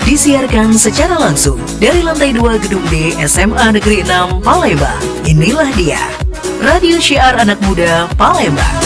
Disiarkan secara langsung dari lantai 2 Gedung D SMA Negeri 6 Palembang. Inilah dia, Radio Syiar Anak Muda Palembang.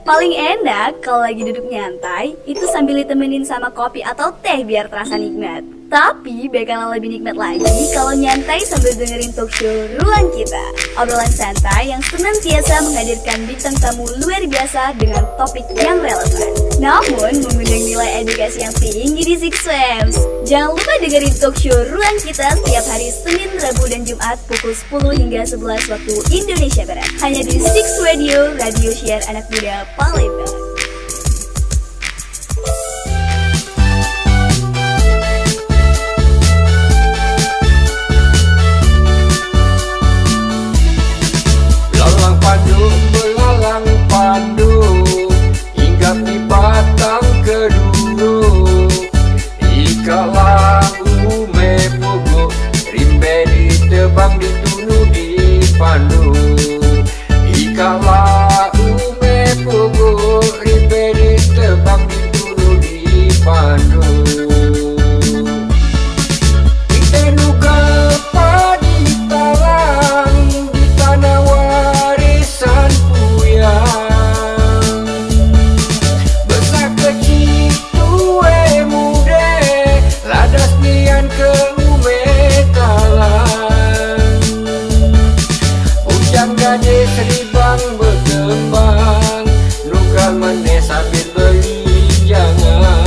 Paling enak kalau lagi duduk nyantai, itu sambil ditemenin sama kopi atau teh biar terasa nikmat. Tapi bakalan lebih nikmat lagi kalau nyantai sambil dengerin talk show Ruang Kita. Obrolan santai yang senantiasa menghadirkan bintang tamu luar biasa dengan topik yang relevan. Namun mengundang nilai edukasi yang tinggi di Six Waves. Jangan lupa dengerin talk show Ruang Kita setiap hari Senin, Rabu, dan Jumat pukul 10 hingga 11 waktu Indonesia Barat. Hanya di Six Radio, Radio Syiar Anak Muda Palembang. Belalang pandu hingga di batang keduru, ikalah ume pugu rimbe ditebang ditunu di pandu, ikalah ume pugu rimbe ditebang ditunu di pandu. Seribang berkembang, nugal mene sambil belinjangan.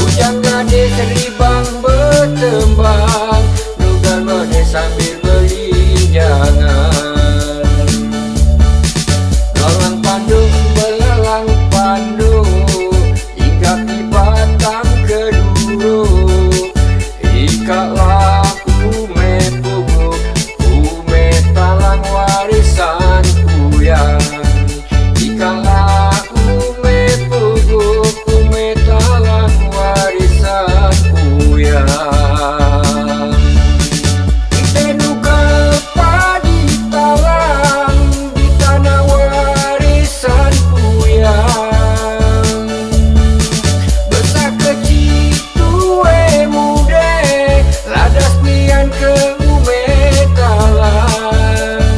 Ujang gade seribang berkembang, nugal mene sambil belinjangan. Galang pandu belalang pandu, hingga di batang keduru, ikalah ume pugu, ume talang warisan kuyang, ikalah ume pugu, ume talang warisan kuyang. Tenugal padi talang di tanah warisan kuyang, besar kecil tue mude, ladas nian ke ume talang.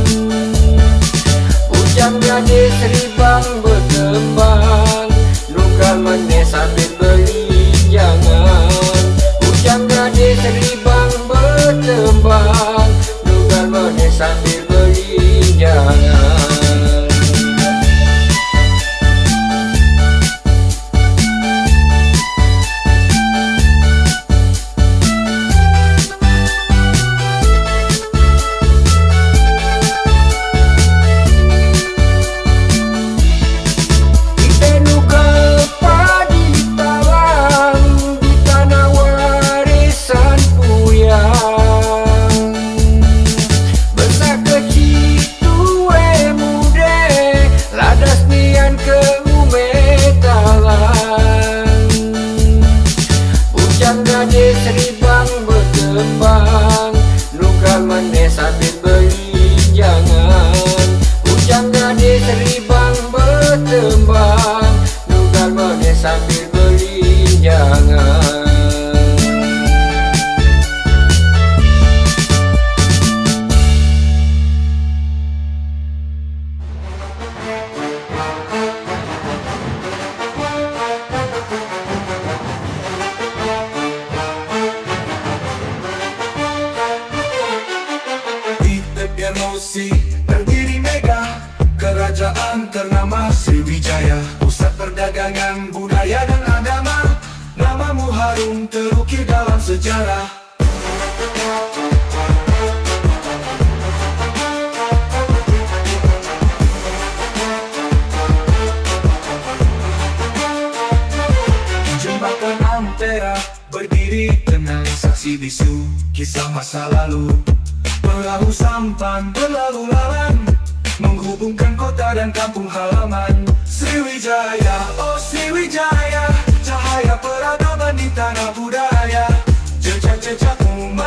Ujang gade seribang berkembang, nugal mene sambil belinjangan. Ujang gade seribang berkembang, nugal mene sambil belinjangan. Seribang berkembang, nugal mene sambil belinjangan. Ujang gade seribang berkembang, nugal mene sambil belinjangan. Berdiri megah, kerajaan ternama Sriwijaya, pusat perdagangan, budaya dan agama. Namamu harum terukir dalam sejarah. Jembatan Ampera berdiri tenang, saksi bisu kisah masa lalu. Perahu sampan berlalu lalang, menghubungkan kota dan kampung halaman. Sriwijaya, oh Sriwijaya, cahaya peradaban di tanah budaya. Jejak-jejak umat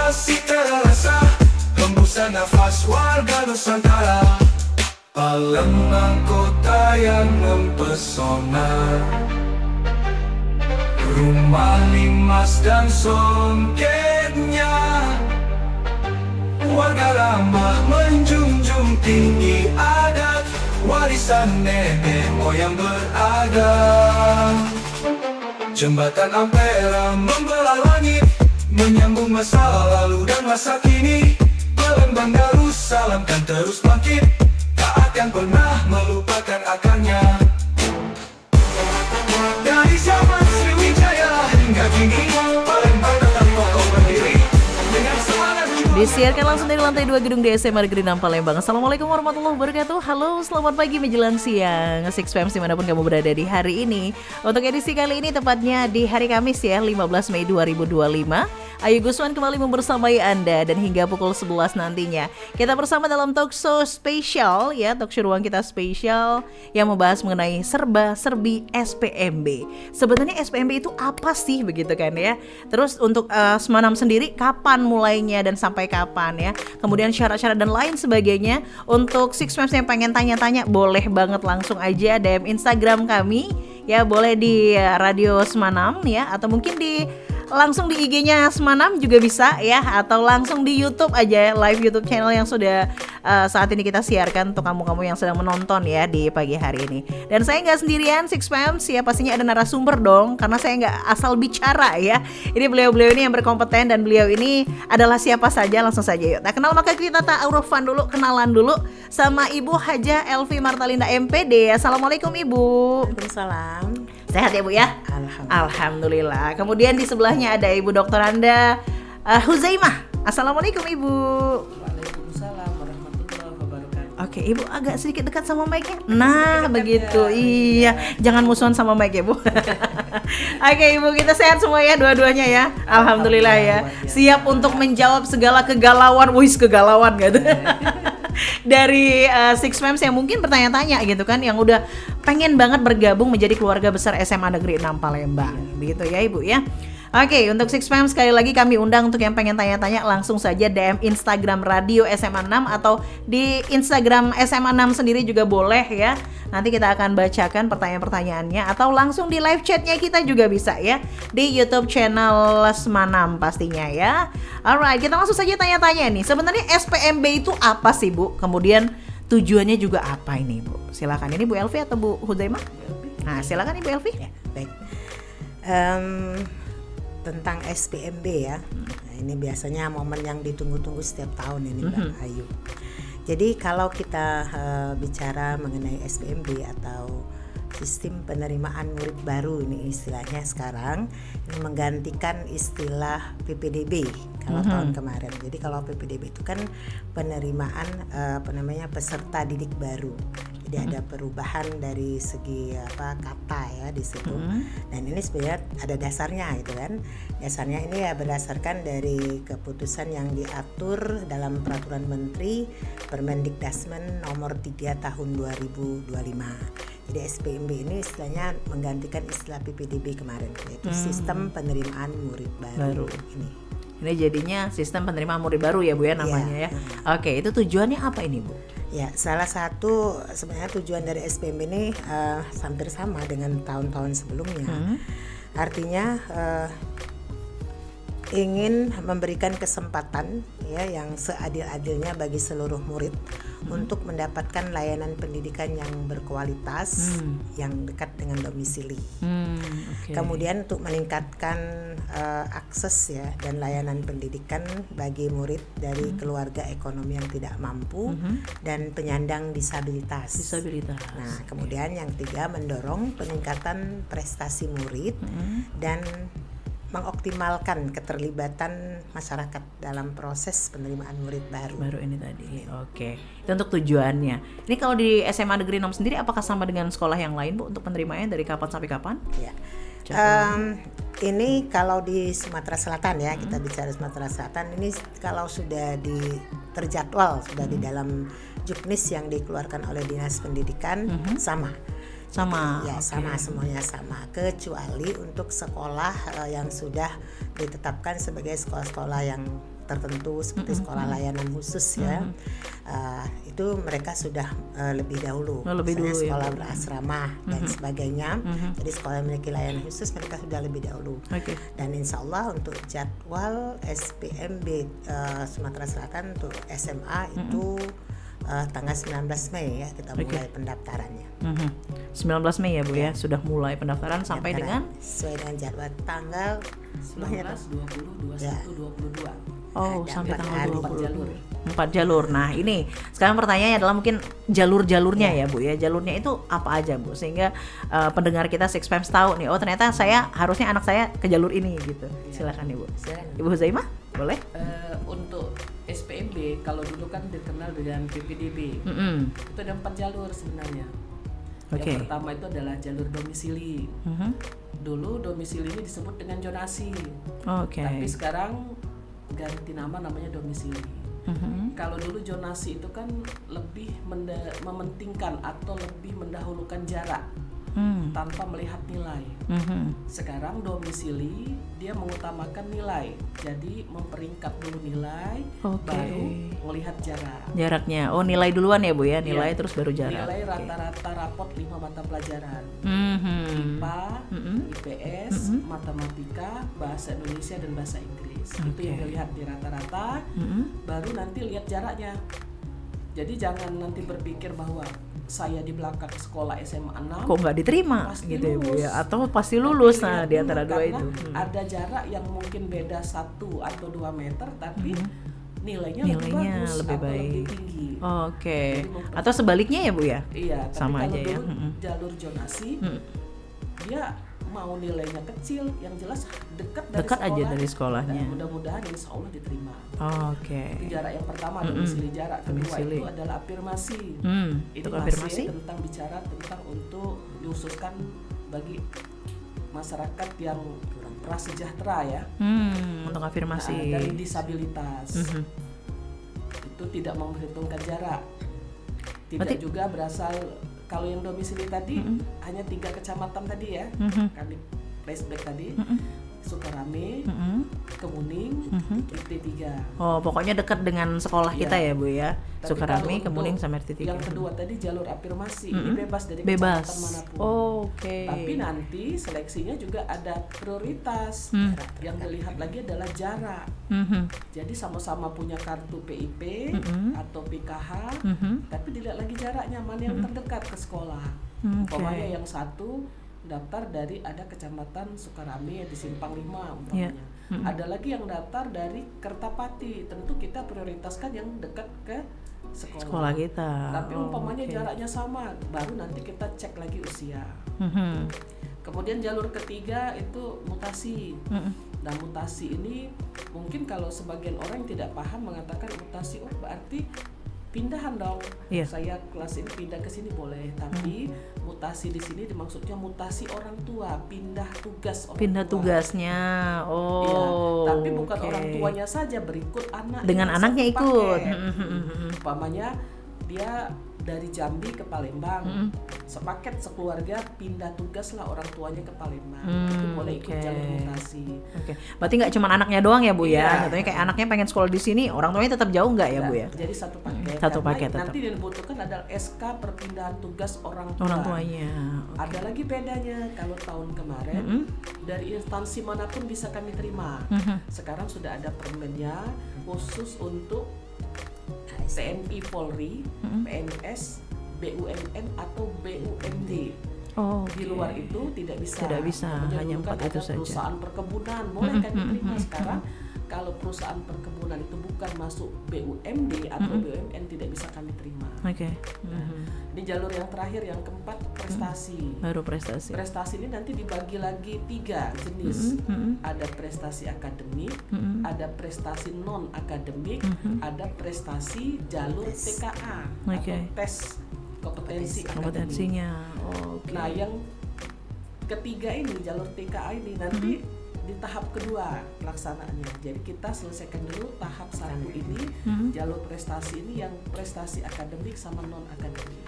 nafas warga Nusantara, Palembang kota yang mempesona. Rumah limas dan songketnya, warga ramah menjunjung tinggi adat, warisan nenek moyang beragam. Jembatan Ampera membelah langit, menyambung masa lalu dan masa kini. Palembang Darussalam kan terus bangkit, tak akan pernah melupakan akarnya. Dari zaman Sriwijaya hingga kini, Palembang tetap kokoh berdiri dengan semangat juang. Disiarkan langsung dari lantai 2 gedung di SMA Negeri 6 Palembang. Assalamualaikum warahmatullahi wabarakatuh. Halo, selamat pagi menjelang siang 6pm dimanapun kamu berada di hari ini. Untuk edisi kali ini tepatnya di hari Kamis ya, 15 Mei 2025. Ayu Guswan kembali membersamai Anda dan hingga pukul 11 nantinya kita bersama dalam talk show spesial ya, talk show ruang kita spesial yang membahas mengenai serba-serbi SPMB. Sebenarnya SPMB itu apa sih begitu kan ya? Terus untuk Semanam sendiri kapan mulainya dan sampai kapan ya? Kemudian syarat-syarat dan lain sebagainya. Untuk Six Maps yang pengen tanya-tanya boleh banget langsung aja DM Instagram kami ya, boleh di Radio Semanam ya, atau mungkin langsung di IG-nya Semanam juga bisa ya, atau langsung di YouTube aja, live YouTube channel yang sudah saat ini kita siarkan untuk kamu-kamu yang sedang menonton ya di pagi hari ini. Dan saya nggak sendirian, Six Pams ya, pastinya ada narasumber dong, karena saya nggak asal bicara ya. Ini beliau-beliau ini yang berkompeten dan beliau ini adalah siapa saja, langsung saja yuk. Nah, kenal maka kita ta'arufan dulu, kenalan dulu sama Ibu Haja Elvi Martalinda MPD. Assalamualaikum Ibu. Waalaikumsalam. Sehat ya Bu ya? Alhamdulillah. Kemudian di sebelahnya ada Ibu Dokter Anda Huzaimah. Assalamualaikum Ibu. Waalaikumsalam warahmatullahi wabarakatuh. Oke, Ibu agak sedikit dekat sama mic-nya. Nah, begitu. Iya, jangan musuhan sama mic ya, Bu. Oke, Ibu, kita sehat semua ya dua-duanya ya. Alhamdulillah ya. Siap untuk menjawab segala kegalauan, kegalauan gitu. Dari Six Maps yang mungkin bertanya-tanya gitu kan, yang udah pengen banget bergabung menjadi keluarga besar SMA Negeri 6 Palembang. Begitu ya Ibu ya. Oke, untuk Six Maps sekali lagi kami undang untuk yang pengen tanya-tanya langsung saja DM Instagram Radio SMA 6 atau di Instagram SMA 6 sendiri juga boleh ya. Nanti kita akan bacakan pertanyaan-pertanyaannya atau langsung di live chatnya kita juga bisa ya, di YouTube channel Semanam pastinya ya. Alright, kita langsung saja tanya-tanya nih. Sebenarnya SPMB itu apa sih Bu? Kemudian tujuannya juga apa ini Bu? Silakan, ini Bu Elvi atau Bu Huzaimah? Nah, silakan Ibu Elvi. Ya, baik. Tentang SPMB ya. Nah, ini biasanya momen yang ditunggu-tunggu setiap tahun ini Mbak Ayu. Jadi kalau kita bicara mengenai SPMB atau sistem penerimaan murid baru, ini istilahnya sekarang, ini menggantikan istilah PPDB kalau tahun kemarin. Jadi kalau PPDB itu kan penerimaan peserta didik baru. Jadi ada perubahan dari segi kata ya di situ. Dan ini sebenarnya ada dasarnya gitu kan. Dasarnya ini ya berdasarkan dari keputusan yang diatur dalam peraturan Menteri Permendikdasmen nomor 3 tahun 2025. Jadi SPMB ini istilahnya menggantikan istilah PPDB kemarin, yaitu sistem penerimaan murid baru. Ini jadinya sistem penerimaan murid baru ya Bu ya namanya ya. Oke, itu tujuannya apa ini Bu? Ya, salah satu sebenarnya tujuan dari SPMB ini hampir sama dengan tahun-tahun sebelumnya. Artinya ingin memberikan kesempatan ya yang seadil-adilnya bagi seluruh murid untuk mendapatkan layanan pendidikan yang berkualitas, yang dekat dengan domisili. Kemudian untuk meningkatkan akses ya dan layanan pendidikan bagi murid dari keluarga ekonomi yang tidak mampu dan penyandang disabilitas. Nah, kemudian yang ketiga mendorong peningkatan prestasi murid dan mengoptimalkan keterlibatan masyarakat dalam proses penerimaan murid baru ini tadi. Oke. Itu untuk tujuannya. Ini kalau di SMA Negeri 6 sendiri apakah sama dengan sekolah yang lain Bu untuk penerimaannya dari kapan sampai kapan? Ya. Ini kalau di Sumatera Selatan ya, kita bicara Sumatera Selatan, ini kalau sudah terjadwal sudah di dalam juknis yang dikeluarkan oleh Dinas Pendidikan sama ya, sama semuanya sama, kecuali untuk sekolah yang sudah ditetapkan sebagai sekolah-sekolah yang tertentu seperti sekolah layanan khusus ya, itu mereka sudah lebih dahulu, lebih misalnya dulu ya, sekolah Bu. berasrama dan sebagainya. Jadi sekolah yang memiliki layanan khusus mereka sudah lebih dahulu. Oke. Dan insya Allah untuk jadwal SPMB Sumatera Selatan untuk SMA itu tanggal 19 Mei ya kita mulai pendaftarannya. 19 Mei ya Bu ya, sudah mulai pendaftaran sampai dengan Sesuai dengan jadwal tanggal 19, 20, 21, Ya. 22. Oh, Ada sampai 4 tanggal hari. 20. jalur. 4 jalur. Nah, ini sekarang pertanyaannya adalah mungkin jalur-jalurnya ya Bu ya. Jalurnya itu apa aja Bu? Sehingga pendengar kita Six Fams tahu nih, oh ternyata saya harusnya anak saya ke jalur ini gitu. Silakan Ibu. Ibu Huzaimah, boleh? Untuk SPMB kalau dulu kan dikenal dengan PPDB. Itu ada 4 jalur sebenarnya. Oke. Yang pertama itu adalah jalur domisili. Dulu domisili ini disebut dengan zonasi. Oke. Tapi sekarang ganti nama namanya domisili. Kalau dulu zonasi itu kan lebih mementingkan atau lebih mendahulukan jarak tanpa melihat nilai. Sekarang domisili dia mengutamakan nilai, jadi memperingkat dulu nilai, Oke. baru melihat jarak. Jaraknya. Oh, nilai duluan ya Bu ya. Nilai Iya. terus baru jarak. Nilai Oke. rata-rata rapot 5 mata pelajaran. Mhm. IPA, IPS, Matematika, Bahasa Indonesia dan Bahasa Inggris. Itu Oke. yang dilihat di rata-rata. Baru nanti lihat jaraknya. Jadi jangan nanti berpikir bahwa saya di belakang sekolah SMA 6 Kok nggak diterima pasti gitu ya Bu lulus. ya? Atau pasti lulus. Tapi Nah, lihat di dulu, antara dua karena itu. ada jarak yang mungkin beda 1 atau 2 meter, tapi nilainya, Nilainya lebih bagus lebih atau baik. lebih tinggi. Oke. Jadi Atau sebaliknya ya Bu ya? Iya, tapi Sama kalau aja ya. dulu jalur zonasi, dia mau nilainya kecil, yang jelas dekat dari Dekat sekolah, aja dari sekolahnya. Dan mudah-mudahan insya Allah diterima. Oke. Itu jarak yang pertama, domisili jarak. Kedua Domisili. itu adalah afirmasi. Ini Untuk masih afirmasi? tentang bicara tentang untuk diususkan bagi masyarakat yang prasejahtera ya. Untuk afirmasi. Nah, dari disabilitas. Itu tidak memperhitungkan jarak. Tidak Berarti- juga berasal, kalau yang domisili tadi hanya 3 kecamatan tadi ya. Kan di flashback tadi. Sukarame, Kemuning, RT3. Oh, pokoknya dekat dengan sekolah Iya. kita ya Bu ya. Tapi Sukarame, kalau Kemuning untuk sama RT3. yang kedua tadi jalur afirmasi, ini bebas dari Bebas. kecamatan manapun. Oke. Tapi nanti seleksinya juga ada prioritas. Yang dilihat lagi adalah jarak. Jadi sama-sama punya kartu PIP atau PKH, tapi dilihat lagi jaraknya mana yang terdekat ke sekolah. Oke. Umpamanya yang satu daftar dari ada kecamatan Sukarame di Simpang 5 umpamanya. Ada lagi yang daftar dari Kertapati. Tentu kita prioritaskan yang dekat ke Sekolah kita. Tapi Oh, umpamanya oke. jaraknya sama, baru nanti kita cek lagi usia. Mhm. Kemudian jalur ketiga itu mutasi. Nah, mutasi ini mungkin kalau sebagian orang yang tidak paham mengatakan mutasi, oh berarti pindahan dong. Iya. Saya kelas ini pindah ke sini boleh, tapi mutasi di sini dimaksudnya mutasi orang tua, pindah tugas orang Pindah tua. tugasnya. Oh. Iya, tapi bukan oke. orang tuanya saja, berikut anak Dengan yang anaknya satu ikut. paket. Umpamanya dia dari Jambi ke Palembang, sepaket sekeluarga pindah tugas lah orang tuanya ke Palembang, itu boleh ikut oke. jalur mutasi. Oke. Berarti nggak cuma anaknya doang ya Bu ya? Iya. Contohnya kayak anaknya pengen sekolah di sini, orang tuanya tetap jauh nggak ya Bu ya? Jadi satu paket. Satu Karena paket tetap. nanti yang dibutuhkan adalah SK perpindahan tugas orang tua. Orang tuanya. Ada lagi bedanya, kalau tahun kemarin dari instansi manapun bisa kami terima. Sekarang sudah ada permennya khusus untuk TNI Polri, PNS, BUMN atau BUMD. Oh, Di luar itu tidak bisa. Tidak bisa, Namanya hanya dulu kan 4 itu ada saja. Perusahaan perkebunan boleh kami terima. Sekarang kalau perusahaan perkebunan itu bukan masuk BUMD atau BUMN tidak bisa kami terima. Oke. Di jalur yang terakhir yang keempat prestasi. Baru prestasi. Prestasi ini nanti dibagi lagi 3 jenis. Ada prestasi akademik, ada prestasi non akademik, ada prestasi jalur TKA Oke. atau tes kompetensi akademik. Kompetensinya. Oh, oke. Nah, yang ketiga ini jalur TKA ini nanti di tahap kedua pelaksanaannya. Jadi kita selesaikan dulu tahap 1 ini, jalur prestasi ini yang prestasi akademik sama non akademik.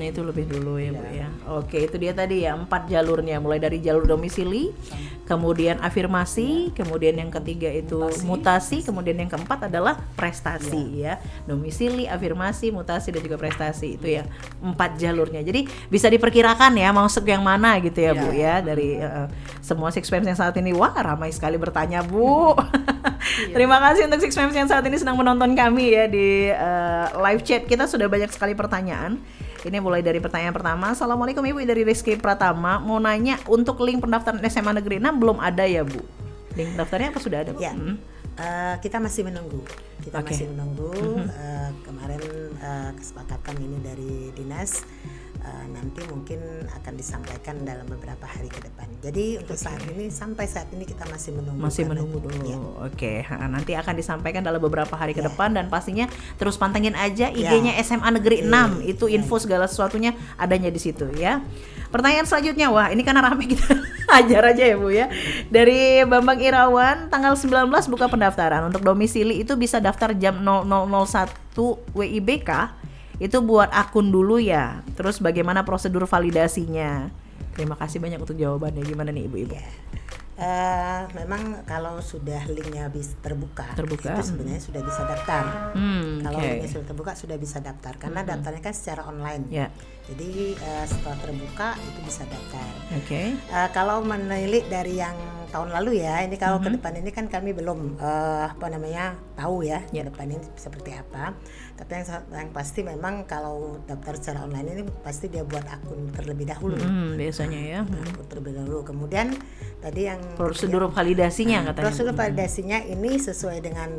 Itu lebih dulu ya Bu Iya. ya. Oke, itu dia tadi ya 4 jalurnya, mulai dari jalur domisili, kemudian afirmasi, kemudian yang ketiga itu mutasi, kemudian yang keempat adalah prestasi ya. Domisili, afirmasi, mutasi dan juga prestasi, itu ya 4 jalurnya. Jadi bisa diperkirakan ya masuk yang mana gitu ya Bu ya, dari semua Six Fems yang saat ini. Wah, ramai sekali bertanya Bu. Terima kasih untuk Six Fems yang saat ini sedang menonton kami ya di live chat. Kita sudah banyak sekali pertanyaan. Ini mulai dari pertanyaan pertama. Assalamualaikum Ibu, dari Rizky Pratama. Mau nanya, untuk link pendaftaran SMA Negeri 6 belum ada ya Bu? Link pendaftarnya apa sudah ada Bu? Ya. Kita masih menunggu. Oke. Masih menunggu. Kemarin kesepakatan ini dari dinas. Nanti mungkin akan disampaikan dalam beberapa hari ke depan. Jadi untuk saat ini, sampai saat ini kita masih menunggu. Masih karena- menunggu dulu. Ya. Oke, nanti akan disampaikan dalam beberapa hari ke Ya. depan, dan pastinya terus pantengin aja IG-nya SMA Negeri 6. Itu info segala sesuatunya adanya di situ ya. Pertanyaan selanjutnya, wah ini karena rame kita ajar aja ya Bu ya. Dari Bambang Irawan, tanggal 19 buka pendaftaran. Untuk domisili itu bisa daftar jam 0001 WIB-kah? Itu buat akun dulu ya. Terus bagaimana prosedur validasinya? Terima kasih banyak untuk jawabannya. Gimana nih Ibu-ibu? Memang kalau sudah linknya terbuka, Terbuka, itu sebenarnya sudah bisa daftar. Kalau oke. linknya sudah terbuka sudah bisa daftar, karena daftarnya kan secara online. Ya, Jadi setelah terbuka itu bisa daftar. oke. Kalau menilik dari yang tahun lalu ya, ini kalau ke depan ini kan kami belum tahu ya ke depan ini seperti apa. Tapi yang pasti memang kalau daftar secara online ini pasti dia buat akun terlebih dahulu. Biasanya ya. Akun terlebih dahulu. Kemudian tadi yang Prosedur validasinya katanya. prosedur validasinya ini sesuai dengan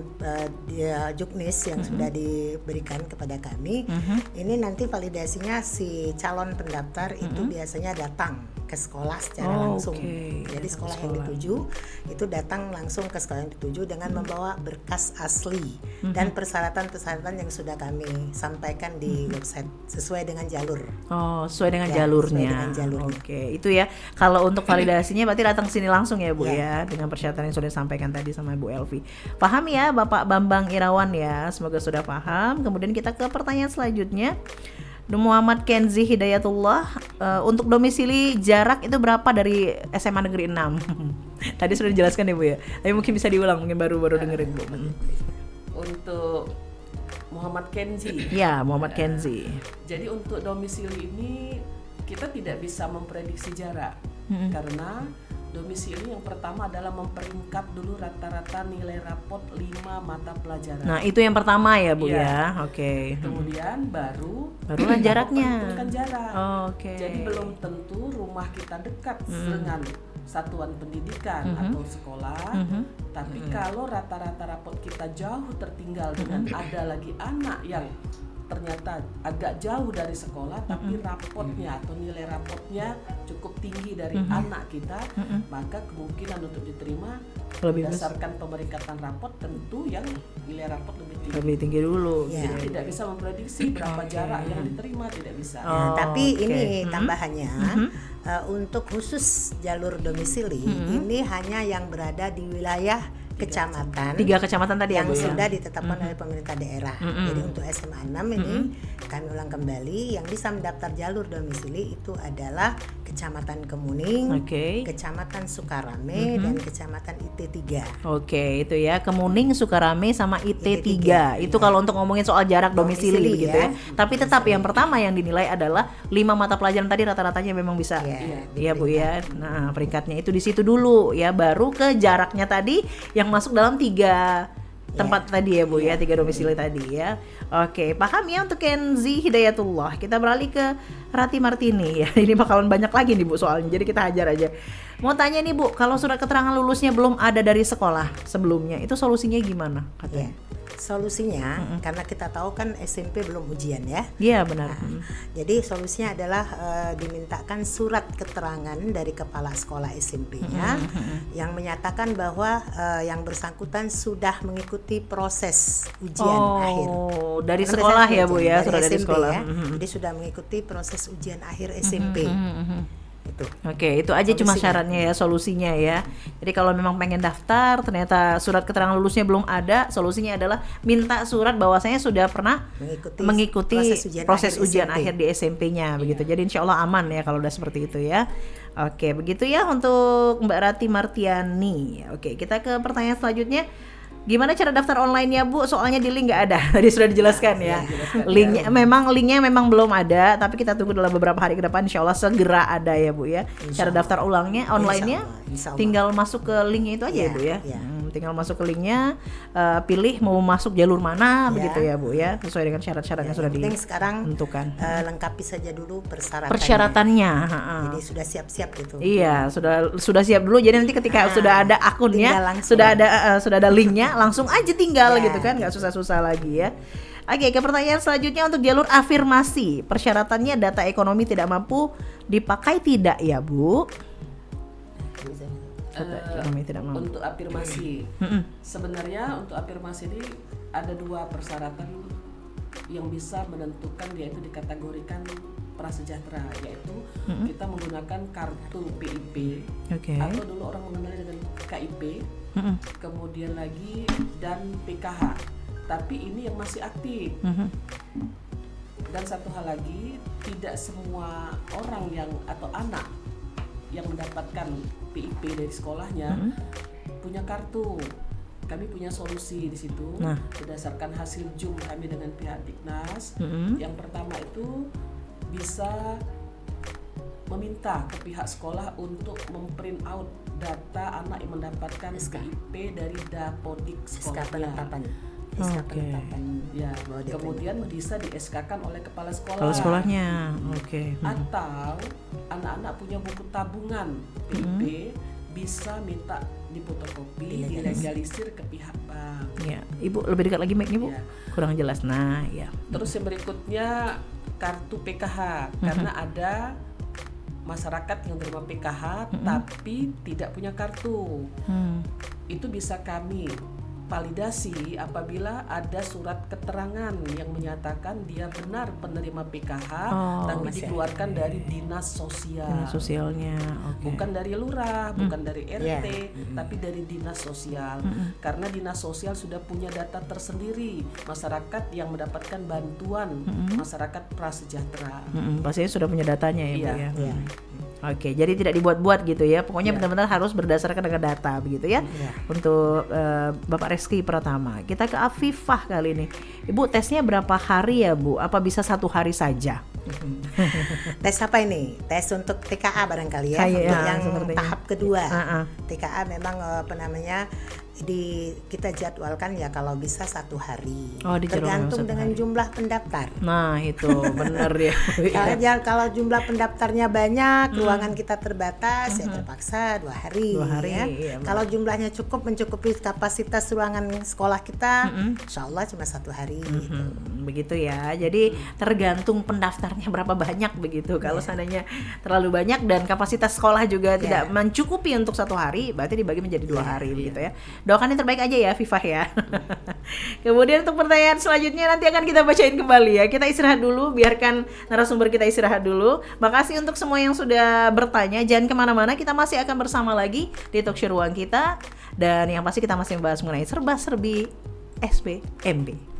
juknis yang sudah diberikan kepada kami. Ini nanti validasinya si calon pendaftar itu biasanya datang ke sekolah secara langsung. oke. Jadi sekolah yang dituju itu datang langsung ke sekolah yang dituju dengan membawa berkas asli dan persyaratan-persyaratan yang sudah kami sampaikan di website sesuai dengan jalur. Oh, sesuai dengan Ya, jalurnya. sesuai dengan jalurnya. Oke, itu ya. Kalau untuk validasinya berarti datang sini langsung ya, Bu Ya. ya, dengan persyaratan yang sudah disampaikan tadi sama Bu Elvi. Paham ya, Bapak Bambang Irawan ya. Semoga sudah paham. Kemudian kita ke pertanyaan selanjutnya. Muhammad Kenzi Hidayatullah, untuk domisili jarak itu berapa dari SMA Negeri 6? Tadi sudah dijelaskan ya Bu ya. Tapi mungkin bisa diulang, mungkin baru dengerin Bu. Untuk Muhammad Kenzi. Ya, Muhammad Kenzi. Jadi untuk domisili ini kita tidak bisa memprediksi jarak karena domisili yang pertama adalah memperingkat dulu rata-rata nilai rapot 5 mata pelajaran. Nah, itu yang pertama ya Bu Iya. ya. Oke. Kemudian barulah jaraknya. memperhitungkan jarak. Oke. Jadi belum tentu rumah kita dekat dengan satuan pendidikan atau sekolah, tapi kalau rata-rata rapot kita jauh tertinggal dengan ada lagi anak yang ternyata agak jauh dari sekolah tapi rapotnya atau nilai rapotnya cukup tinggi dari anak kita, maka kemungkinan untuk diterima Lebih berdasarkan pemeringkatan rapot tentu yang nilai rapot lebih tinggi. lebih tinggi dulu. Ya. Jadi tidak bisa memprediksi berapa jarak yang diterima, tidak bisa. Nah, tapi oke. ini tambahannya untuk khusus jalur domisili ini hanya yang berada di wilayah kecamatan 3 kecamatan tadi yang ya Bu ya. sudah ditetapkan oleh pemerintah daerah. Jadi untuk SMA 6 ini kami ulang kembali, yang bisa mendaftar jalur domisili itu adalah Kecamatan Kemuning, Oke. Kecamatan Sukarame, dan Kecamatan IT3. Oke, itu ya. Kemuning, Sukarame sama IT3. IT3. Itu kalau untuk ngomongin soal jarak domisili Domisili begitu ya. ya. Tapi tetap yang pertama yang dinilai adalah 5 mata pelajaran tadi rata-ratanya memang bisa. Iya, Iya Bu ya. Nah, peringkatnya itu di situ dulu ya, baru ke jaraknya tadi yang masuk dalam 3 tempat tadi ya Bu ya, 3 domisili tadi ya. Oke, paham ya untuk Kenzi Hidayatullah. Kita beralih ke Rati Martini ya. Ini bakalan banyak lagi nih Bu soalnya. Jadi kita hajar aja. Mau tanya nih Bu, kalau surat keterangan lulusnya belum ada dari sekolah sebelumnya, itu solusinya gimana Ya. katanya? Solusinya karena kita tahu kan SMP belum ujian ya. Iya benar. Jadi solusinya adalah dimintakan surat keterangan dari kepala sekolah SMP-nya yang menyatakan bahwa yang bersangkutan sudah mengikuti proses ujian akhir. Oh, dari Karena sekolah biasanya ya Bu ya, dari sudah dari SMP sekolah. ya. Jadi sudah mengikuti proses ujian akhir SMP. gitu. Oke, itu aja cuma Solusinya. syaratnya ya, solusinya ya. Jadi kalau memang pengen daftar, ternyata surat keterangan lulusnya belum ada, solusinya adalah minta surat bahwasanya sudah pernah mengikuti proses ujian akhir di SMP-nya begitu. Jadi insya Allah aman ya kalau udah seperti itu ya. Oke, begitu ya untuk Mbak Rati Martiani. Oke, kita ke pertanyaan selanjutnya. Gimana cara daftar online-nya Bu? Soalnya di link nggak ada. Tadi sudah dijelaskan ya. Linknya memang belum ada, tapi kita tunggu dalam beberapa hari ke depan. Insya Allah segera ada ya Bu ya. Cara daftar ulangnya, online-nya, Insya Allah. tinggal masuk ke linknya itu aja ya Bu ya. Tinggal masuk ke linknya, pilih mau masuk jalur mana begitu ya Bu ya. Sesuai dengan syarat-syarat yang sudah Penting sekarang ditentukan. lengkapi saja dulu Persyaratannya. Jadi sudah siap-siap gitu. Iya, sudah siap dulu. Jadi nanti ketika sudah ada akunnya, sudah ada linknya, langsung aja tinggal gitu kan, nggak susah-susah lagi ya. Oke, ke pertanyaan selanjutnya untuk jalur afirmasi. Persyaratannya data ekonomi tidak mampu dipakai tidak ya Bu? Ekonomi tidak mampu. Untuk afirmasi, sebenarnya untuk afirmasi ini ada 2 persyaratan yang bisa menentukan dia itu dikategorikan prasejahtera, yaitu kita menggunakan kartu PIP atau dulu orang mengenalnya dengan KIP, kemudian lagi dan PKH, tapi ini yang masih aktif. Dan satu hal lagi, tidak semua orang yang atau anak yang mendapatkan PIP dari sekolahnya punya kartu. Kami punya solusi di situ berdasarkan hasil Zoom kami dengan pihak Diknas. Yang pertama itu bisa meminta ke pihak sekolah untuk memprint out data anak yang mendapatkan PIP dari Dapodik sekolahnya. Ya, kemudian bisa di SK-kan oleh kepala sekolah. Kalau sekolahnya, Atau anak-anak punya buku tabungan PIP, bisa minta difotokopi, dilegalisir ke pihak bank. Ya, Ibu lebih dekat lagi mic-nya Bu. Ya. Kurang jelas. Nah, ya. Terus yang berikutnya kartu PKH, karena ada masyarakat yang terima PKH tapi tidak punya kartu. Itu bisa kami validasi apabila ada surat keterangan yang menyatakan dia benar penerima PKH, tapi dikeluarkan dari dinas sosial. Dinas sosialnya, bukan dari lurah, bukan dari RT, tapi dari dinas sosial. Karena dinas sosial sudah punya data tersendiri masyarakat yang mendapatkan bantuan masyarakat prasejahtera. Pastinya sudah punya datanya ya Bu ya. Iya. Oke, jadi tidak dibuat-buat gitu ya. Pokoknya benar-benar harus berdasarkan dengan data begitu ya. Untuk Bapak Reski Pratama. Kita ke Afifah kali ini. Ibu, tesnya berapa hari ya Bu? Apa bisa 1 hari saja? Tes apa ini? Tes untuk TKA barangkali ya. Kayak, untuk yang sepertinya. tahap kedua. TKA memang kita jadwalkan ya kalau bisa 1 hari. Tergantung dengan jumlah pendaftar. Nah itu benar ya. Kalau jumlah pendaftarnya banyak, ruangan kita terbatas, ya terpaksa 2 hari. 2 hari. Ya. Iya, kalau jumlahnya cukup mencukupi kapasitas ruangan sekolah kita, insya Allah cuma 1 hari. Gitu. Begitu ya. Jadi tergantung pendaftarnya berapa banyak begitu. Kalau seandainya terlalu banyak dan kapasitas sekolah juga tidak mencukupi untuk 1 hari, berarti dibagi menjadi 2 hari begitu ya. Doakan yang terbaik aja ya Fifah ya. Kemudian untuk pertanyaan selanjutnya nanti akan kita bacain kembali ya. Kita istirahat dulu, biarkan narasumber kita istirahat dulu. Makasih untuk semua yang sudah bertanya. Jangan kemana-mana, kita masih akan bersama lagi di Talkshow Ruang Kita. Dan yang pasti kita masih membahas mengenai serba-serbi SPMB.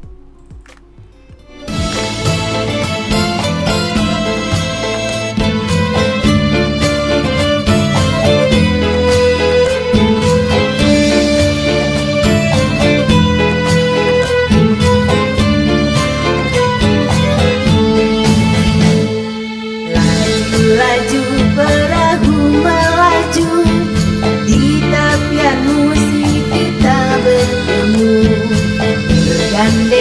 Laju perahu melaju di tepian musik kita bertemu bergandeng.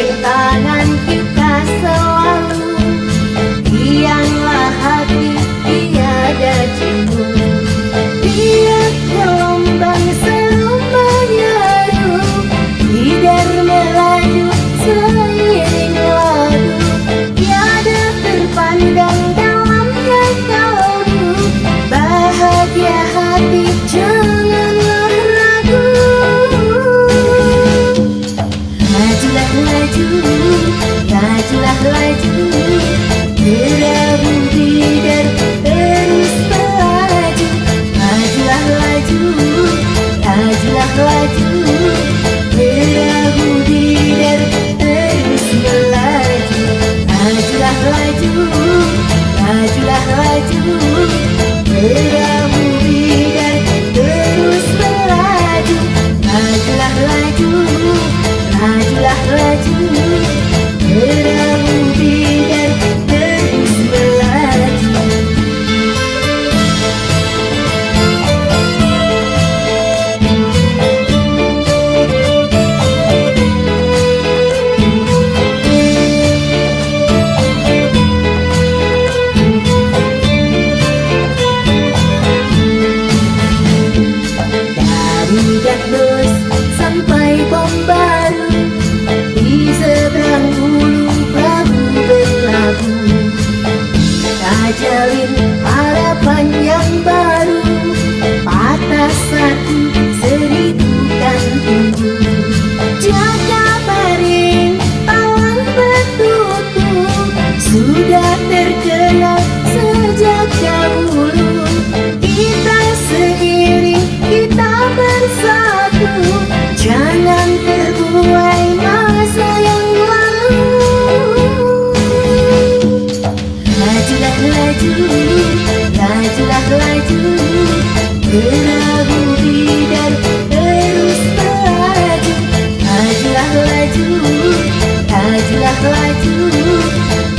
perahu bidar terus melaju. Lajulah laju, lajulah laju, perahu bidar terus melaju. Dari Dakdos sampai Bom Baru, di seberang hulu perahu berlabuh. Tak jalin harapan yang baru, patah satu seribu kan tunggu. Jaga baring, awan bertutup, sudah terkenal sejak dahulu. Kita seiring, kita bersatu, jangan terbuai masa yang lalu. Lajulah laju, lajulah laju, perahu bidar terus melaju. Lajulah laju, lajulah laju,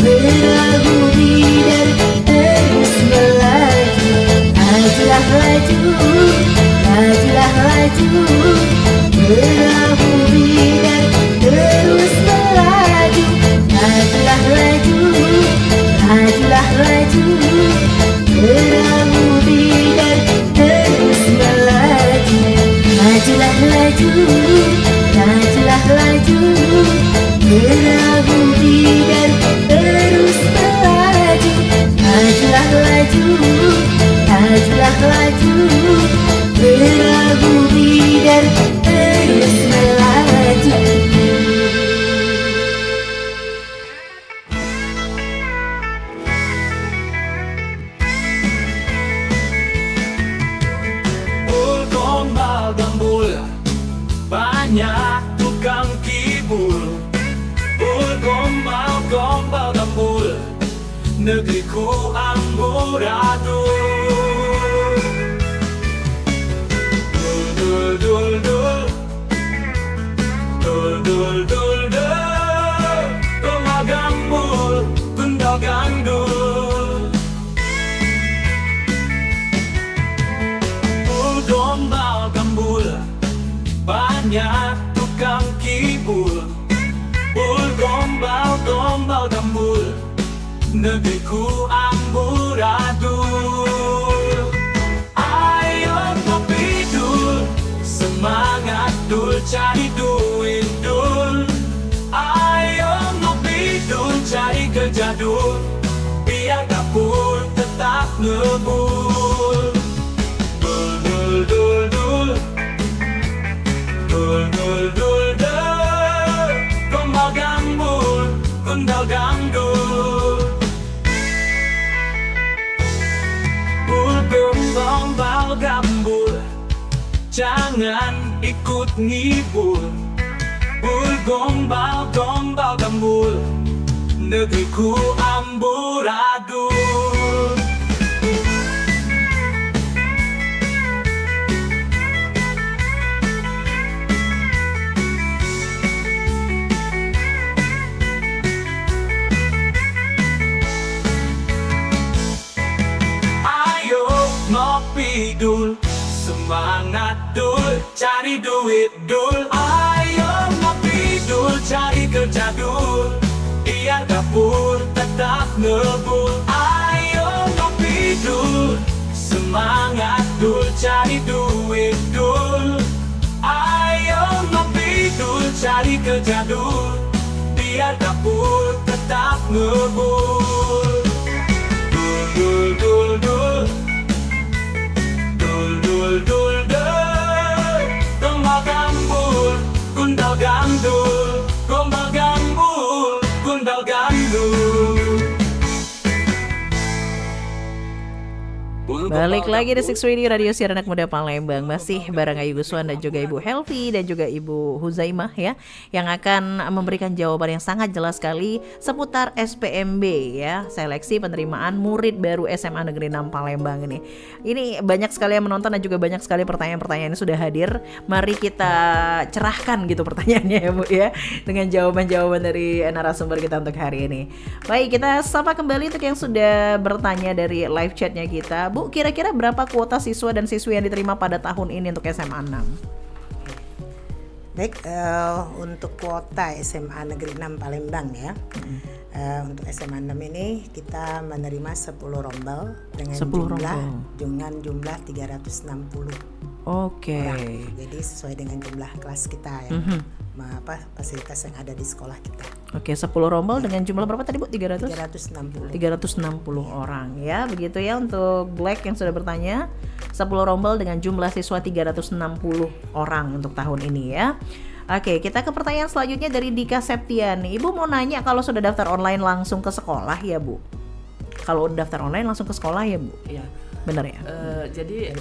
perahu bidar terus melaju. Lajulah laju, lajulah laju, perahu bidar terus melaju. Lajulah laju, lajulah laju, perahu bidar terus melaju. Lajulah laju, lajulah laju, perahu bidar terus melaju. Lajulah laju, lajulah laju, perahu bidar terus melaju. Gombal gembul, banyak tukang kibul. Gombal gombal gembul, negeriku amburadul. Dul dul dul, dul dul dul dul, gombal gembul, gundal gandul. Gombal gembul, banyak tukang kibul. Gombal gombal gembul, negeriku amburadul. Ayo ngopi dul, semangat dul, cari duit dul. Ayo ngopi dul, cari kerja dul, biar dapur tetap ngebul. Dul dul dul dul, dul dul dul dul, gombal gambul, gundal gandul. Gombal gambul, jangan ikut ngibul. Gombal gombal gambul, negeriku amburadul. Ngopi dul, semangat dul, cari duit dul. Ayo ngopi dul, cari kerja dul, biar dapur tetap ngebul. Ayo ngopi dul, semangat dul, cari duit dul. Ayo ngopi dul, cari kerja dul, biar dapur tetap ngebul. Dul dul dul dul, dul dul dul dul, gombal gambul, gundal gandul. Gombal gambul, gundal gandul. Balik lagi di Six Radio, Radio Siar Anak Muda Palembang. Masih bareng Ayu Guswan dan juga Ibu Helvi dan juga Ibu Huzaimah ya, yang akan memberikan jawaban yang sangat jelas sekali seputar SPMB ya, seleksi penerimaan murid baru SMA Negeri 6 Palembang ini. Ini banyak sekali yang menonton dan juga banyak sekali pertanyaan-pertanyaan yang sudah hadir. Mari kita cerahkan gitu pertanyaannya ya Bu ya, dengan jawaban-jawaban dari narasumber kita untuk hari ini. Baik, kita sapa kembali untuk yang sudah bertanya dari live chatnya kita. Bu, kira-kira berapa kuota siswa dan siswi yang diterima pada tahun ini untuk SMA 6? Baik, untuk kuota SMA Negeri 6 Palembang ya. Untuk SMA 6 ini kita menerima 10 rombel dengan jumlah 360 Oke. orang. Jadi sesuai dengan jumlah kelas kita ya. Fasilitas yang ada di sekolah kita. Oke, 10 rombel dengan jumlah berapa tadi Bu? 360 orang ya, begitu ya untuk Black yang sudah bertanya. 10 rombel dengan jumlah siswa 360 orang untuk tahun ini ya. Oke, kita ke pertanyaan selanjutnya dari Dika Septiani. Ibu mau nanya, kalau sudah daftar online langsung ke sekolah ya Bu? Kalau udah daftar online langsung ke sekolah ya Bu? Iya. Benar ya? Jadi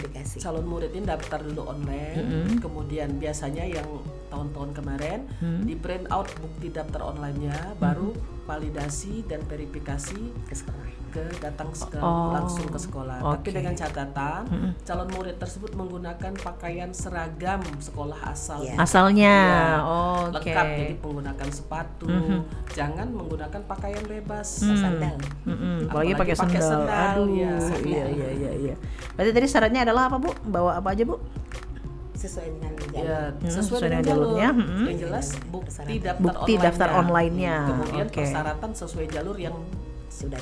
calon murid ini daftar dulu online, kemudian biasanya yang tahun-tahun kemarin di print out bukti daftar online-nya, baru validasi dan verifikasi langsung ke sekolah. Tapi dengan catatan calon murid tersebut menggunakan pakaian seragam sekolah asalnya. Lengkap, jadi menggunakan sepatu, jangan menggunakan pakaian bebas, sandal. Apalagi pakai sandal. Aduh, iya. Berarti tadi syaratnya adalah apa Bu? Bawa apa aja Bu? Sesuai dengan sesuai dengan jalurnya. Yang jelas bukti daftar online-nya. Kemudian persyaratan sesuai jalur yang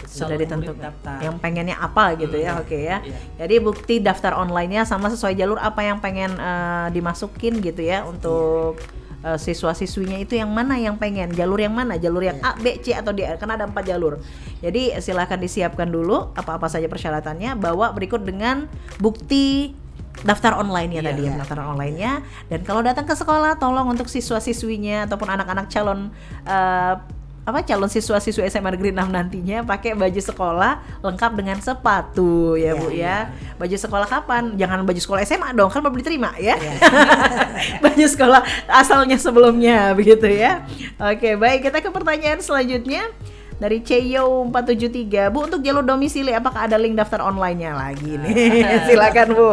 sudah ditentukan, yang pengennya apa gitu ya. Oke ya. Iya. Jadi bukti daftar online-nya sama sesuai jalur apa yang pengen dimasukin gitu ya untuk siswa-siswinya itu yang mana yang pengen, jalur yang mana, jalur yang A, B, C atau D, karena ada 4 jalur. Jadi silahkan disiapkan dulu apa-apa saja persyaratannya, bawa berikut dengan bukti daftar online-nya tadi ya, pendaftaran online-nya. Dan kalau datang ke sekolah, tolong untuk siswa-siswinya ataupun anak-anak calon siswa-siswi SMA Negeri 6 nantinya pakai baju sekolah lengkap dengan sepatu ya Bu ya. Baju sekolah kapan? Jangan baju sekolah SMA dong, kan baru diterima ya. Baju sekolah asalnya sebelumnya begitu ya. Oke, baik, kita ke pertanyaan selanjutnya dari Ceyo 473. Bu, untuk jalur domisili apakah ada link daftar online-nya lagi nih? Silakan Bu.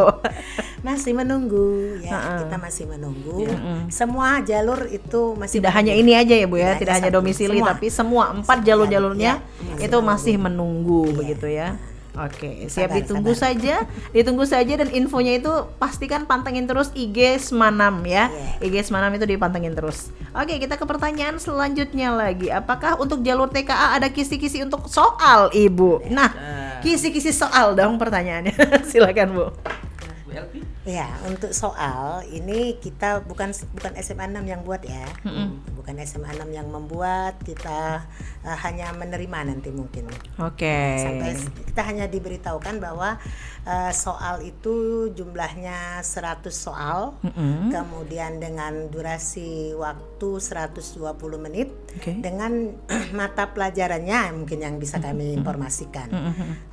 Masih menunggu ya, kita masih menunggu. Semua jalur itu masih tidak hanya ini aja ya Bu ya, tidak hanya satu. domisili, tapi semua 4 jalur-jalurnya itu masih menunggu begitu ya. Oke, siap, ditunggu saja dan infonya itu pastikan pantengin terus IG Smanam ya. IG Smanam itu dipantengin terus. Oke, kita ke pertanyaan selanjutnya lagi. Apakah untuk jalur TKA ada kisi-kisi untuk soal Ibu? Nah, kisi-kisi soal dong pertanyaannya. Silakan Bu. Ya, untuk soal ini kita bukan SMA 6 yang buat ya. Bukan SMA 6 yang membuat, kita hanya menerima nanti mungkin. Oke. Sampai kita hanya diberitahukan bahwa soal itu jumlahnya 100 soal. Kemudian dengan durasi waktu 120 menit dengan mata pelajarannya mungkin yang bisa kami informasikan.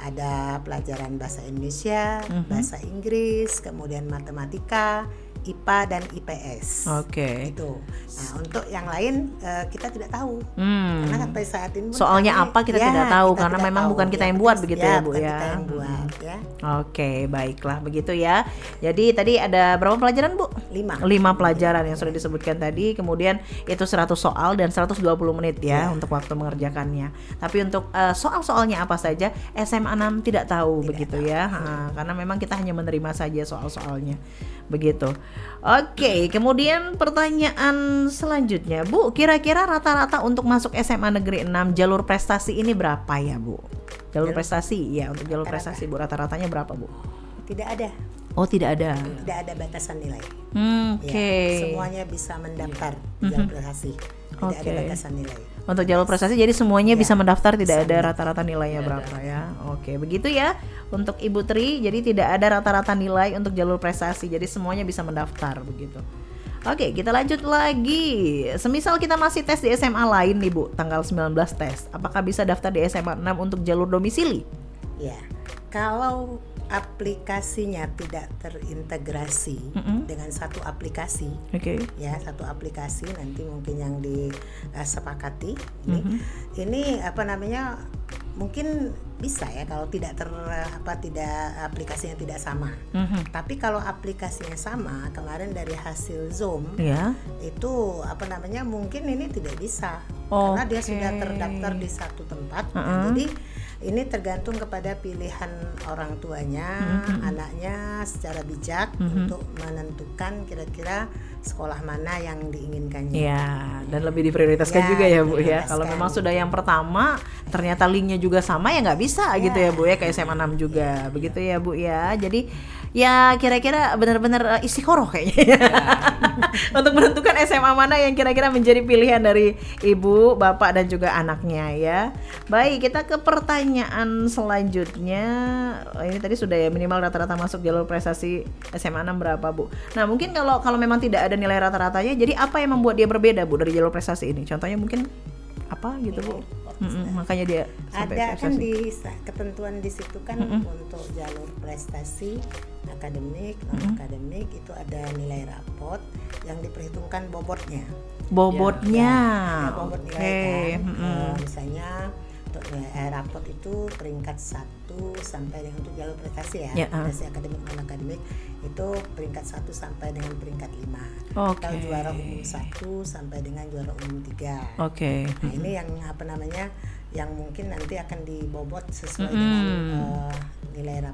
Ada pelajaran bahasa Indonesia, bahasa Inggris, kemudian matematika, IPA dan IPS. Oke. Itu. Nah, untuk yang lain kita tidak tahu. Karena sampai saat ini soalnya apa kita tidak tahu kita karena tidak memang tahu. bukan kita yang buat begitu ya Bu bukan ya. Kita yang buat ya. Oke, baiklah begitu ya. Jadi tadi ada berapa pelajaran Bu? 5 pelajaran yang sudah disebutkan tadi. Kemudian itu 100 soal dan 120 menit ya untuk waktu mengerjakannya. Tapi untuk soal-soalnya apa saja SMA 6 tidak tahu begitu ya. Karena memang kita hanya menerima saja soal-soalnya. Begitu. Oke, kemudian pertanyaan selanjutnya, Bu, kira-kira rata-rata untuk masuk SMA Negeri 6 jalur prestasi ini berapa ya, Bu? Jalur prestasi, ya, untuk jalur prestasi Bu, rata-ratanya berapa, Bu? Tidak ada. Oh, tidak ada. Tidak ada batasan nilai. Oke. Ya, semuanya bisa mendaftar jalur prestasi. Tidak ada batasan nilai. Untuk jalur prestasi jadi semuanya bisa mendaftar, tidak ada rata-rata nilainya berapa ya. Oke, begitu ya. Untuk Ibu Tri, jadi tidak ada rata-rata nilai untuk jalur prestasi. Jadi semuanya bisa mendaftar begitu. Oke, kita lanjut lagi. Semisal kita masih tes di SMA lain nih Bu, tanggal 19 tes. Apakah bisa daftar di SMA 6 untuk jalur domisili? Ya. Kalau aplikasinya tidak terintegrasi dengan satu aplikasi, Oke. ya satu aplikasi nanti mungkin yang disepakati ini apa namanya, mungkin bisa ya kalau tidak tidak aplikasinya tidak sama. Tapi kalau aplikasinya sama, kemarin dari hasil Zoom Ya. itu apa namanya, mungkin ini tidak bisa karena dia sudah terdaftar di satu tempat. Nah, jadi ini tergantung kepada pilihan orang tuanya, anaknya secara bijak untuk menentukan kira-kira sekolah mana yang diinginkannya. Ya, dan lebih diprioritaskan Ya, juga ya Bu ya. diprioritaskan. Kalau memang sudah yang pertama ternyata linknya juga sama ya nggak bisa gitu ya Bu ya, kayak SMA 6 juga. Begitu ya Bu ya. Jadi ya kira-kira benar-benar istiqoroh kayaknya untuk menentukan SMA mana yang kira-kira menjadi pilihan dari ibu, bapak dan juga anaknya ya. Baik, kita ke pertanyaan selanjutnya. Ini tadi sudah ya, minimal rata-rata masuk jalur prestasi SMA 6 berapa Bu? Nah mungkin kalau memang tidak ada nilai rata-ratanya, jadi apa yang membuat dia berbeda Bu dari jalur prestasi ini? Contohnya mungkin apa gitu Bu? Makanya dia sampai Ada kan prestasi. di ketentuan di situ kan untuk jalur prestasi akademik, non akademik itu ada nilai rapot yang diperhitungkan bobotnya. Bobotnya. Ada bobot Oke. nilai kan. Misalnya untuk nilai rapot itu peringkat 1 sampai dengan untuk jalur prestasi ya, prestasi akademik non akademik itu peringkat 1 sampai dengan peringkat 5. Oke. Atau juara umum 1 sampai dengan juara umum 3. Oke. Nah, ini yang apa namanya, yang mungkin nanti akan dibobot sesuai dengan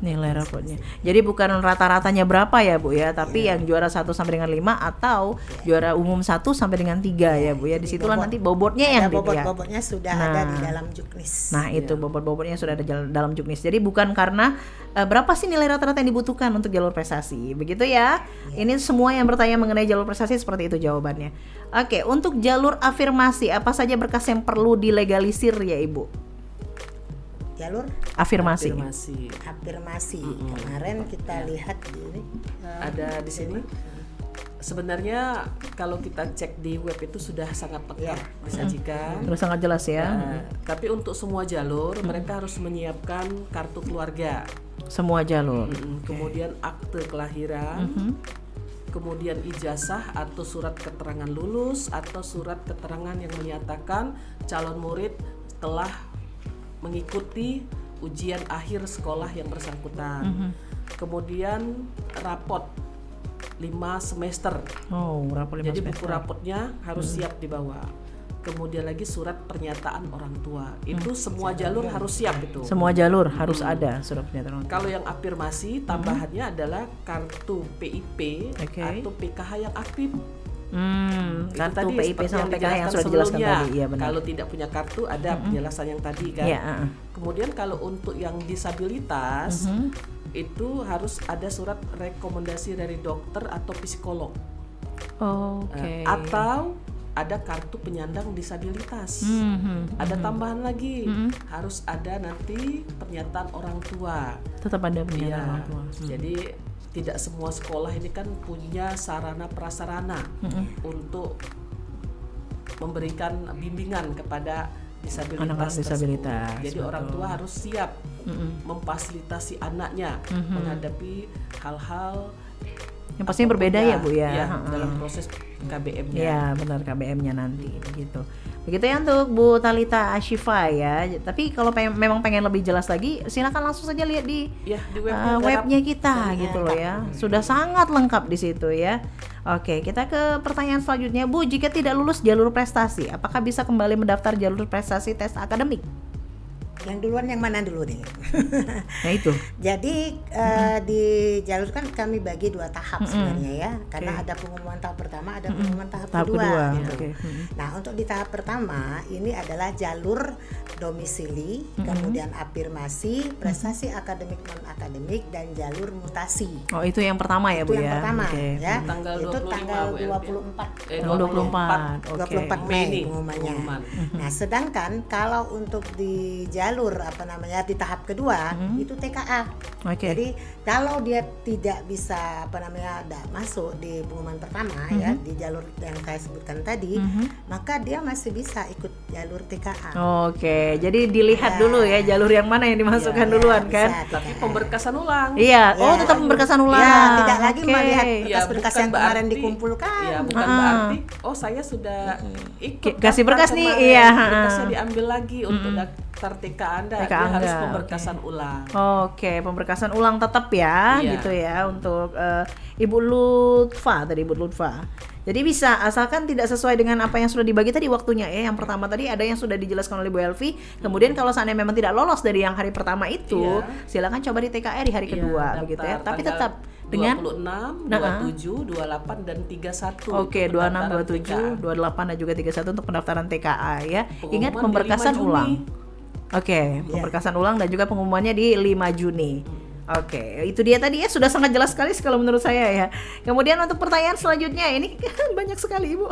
nilai rapotnya. Jadi bukan rata-ratanya berapa ya Bu ya, tapi yang juara 1 sampai dengan 5 atau juara umum 1 sampai dengan 3 ya Bu ya. Disitulah nanti bobotnya yang dilihat. Bobotnya sudah ada di dalam juknis. Nah itu bobot-bobotnya sudah ada dalam juknis. Jadi bukan karena berapa sih nilai rata-rata yang dibutuhkan untuk jalur prestasi, begitu ya. Ini semua yang bertanya mengenai jalur prestasi seperti itu jawabannya. Oke, untuk jalur afirmasi apa saja berkas yang perlu dilegalisir ya Ibu? Jalur Afirmasi. Kemarin kita lihat ini Ada di sini. Sebenarnya kalau kita cek di web itu sudah sangat lengkap disajikan. Terus sangat jelas ya. Tapi untuk semua jalur mereka harus menyiapkan kartu keluarga, Semua jalur. kemudian akte kelahiran, kemudian ijazah atau surat keterangan lulus atau surat keterangan yang menyatakan calon murid telah mengikuti ujian akhir sekolah yang bersangkutan. Kemudian rapot 5 semester. Oh, rapor 5 Jadi semester. buku rapotnya harus siap dibawa. Kemudian lagi surat pernyataan orang tua. Itu semua jalur harus siap itu. Semua jalur harus ada surat pernyataan. Kalau yang afirmasi tambahannya adalah kartu PIP atau PKH yang aktif. Itu Kartu tadi PIP seperti sama PKH yang sudah dijelaskan sebelumnya. tadi. Iya benar. Kalau tidak punya kartu ada penjelasan yang tadi kan. Iya, Kemudian kalau untuk yang disabilitas itu harus ada surat rekomendasi dari dokter atau psikolog. Oke. Atau ada kartu penyandang disabilitas. Ada tambahan lagi, harus ada nanti pernyataan orang tua. Tetap ada pernyataan Iya. orang tua. Jadi tidak semua sekolah ini kan punya sarana prasarana untuk memberikan bimbingan kepada disabilitas. Anak-anak tersebut. disabilitas, Jadi betul. orang tua harus siap memfasilitasi anaknya menghadapi hal-hal Yang pastinya berbeda ya Bu ya. dalam proses KBM-nya. Ya benar, KBM-nya nanti begitu. Begitu ya untuk Bu Thalita Ashifa ya. Tapi kalau memang pengen lebih jelas lagi, silakan langsung saja lihat di Ya, di webnya webnya kita gitu loh ya. Sudah sangat lengkap di situ ya. Oke, kita ke pertanyaan selanjutnya Bu. Jika tidak lulus jalur prestasi, apakah bisa kembali mendaftar jalur prestasi tes akademik? yang duluan yang mana dulu nih? Nah itu. Jadi di jalur kan kami bagi 2 tahap sebenarnya ya, karena ada pengumuman tahap pertama, ada pengumuman tahap kedua. Gitu. Oke. Nah untuk di tahap pertama ini adalah jalur domisili, kemudian afirmasi, prestasi akademik non akademik dan jalur mutasi. Oh itu yang pertama ya Bu Itu yang ya. pertama Oke. ya. Tanggal Itu 25 tanggal Bu, ya? 24. Tanggal 24. Oke. 24 Mei Mei nih, pengumumannya. pengumuman. Nah, sedangkan kalau untuk di jalur jalur di tahap kedua itu TKA. Oke. Jadi kalau dia tidak bisa masuk di pengumuman pertama ya di jalur yang saya sebutkan tadi, maka dia masih bisa ikut jalur TKA. Oke, jadi dilihat dulu ya jalur yang mana yang dimasukkan duluan bisa kan? Tapi pemberkasan ulang. Iya, oh Ya. tetap pemberkasan ulang. Ya, tidak lagi Oke. melihat Ya, berkas-berkas bukan yang kemarin berarti- dikumpulkan. Ya, bukan berarti saya sudah ikut Kasih daftar berkas nih, kemarin, iya. berkasnya diambil lagi untuk daftar TKA Anda, TKA dia harus Anda, pemberkasan ulang. Oke, pemberkasan ulang tetap ya, Iya. gitu ya untuk Ibu Lutfa. Jadi bisa asalkan tidak sesuai dengan apa yang sudah dibagi tadi waktunya ya. Yang pertama tadi ada yang sudah dijelaskan oleh Bu Elvi. Kemudian kalau seandainya memang tidak lolos dari yang hari pertama itu, Iya. silakan coba di TKA di hari kedua Iya, begitu ya. daftar Tapi tanggal tetap dengan 26, Nah, 27, 28 dan 31. Oke, Itu 26, pendaftaran 27, 28 dan juga 31 untuk pendaftaran TKA ya. Ingat Pengumuman di pemberkasan 5 Juni. ulang. Oke, pemberkasan ulang dan juga pengumumannya di 5 Juni. Oke, itu dia tadi ya, sudah sangat jelas sekali kalau menurut saya ya. Kemudian untuk pertanyaan selanjutnya ini banyak sekali Ibu.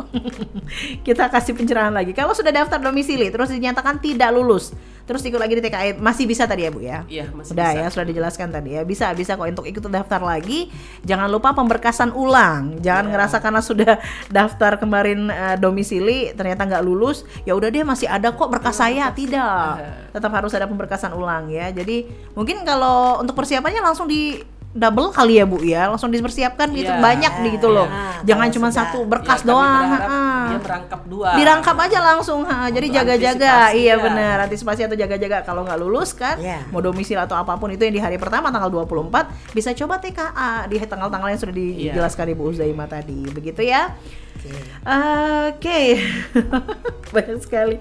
Kita kasih pencerahan lagi. Kalau sudah daftar domisili terus dinyatakan tidak lulus, terus ikut lagi di TKA, masih bisa tadi ya Bu ya? Iya, masih Udah bisa. ya, sudah dijelaskan tadi ya. Bisa kok untuk ikut daftar lagi. Jangan lupa pemberkasan ulang. Jangan ngerasa karena sudah daftar kemarin domisili ternyata nggak lulus, ya udah deh masih ada kok berkas saya. Tidak. Tetap harus ada pemberkasan ulang ya. Jadi mungkin kalau untuk persiapannya langsung di double kali ya Bu ya, langsung dipersiapkan gitu Iya. banyak gitu loh. Nah, Jangan kalau cuma sudah- satu Ya, berkas kami doang. berharap ha-ha. dia merangkap 2. Dirangkap aja langsung, jadi Untuk jaga-jaga. antisipasi, Iya ya. benar, antisipasi atau jaga-jaga kalau nggak lulus kan, Iya. mau domisil atau apapun itu yang di hari pertama tanggal 24 bisa coba TKA di tanggal-tanggal yang sudah dijelaskan Ibu Uzaima tadi. Begitu ya. Oke. Banyak sekali.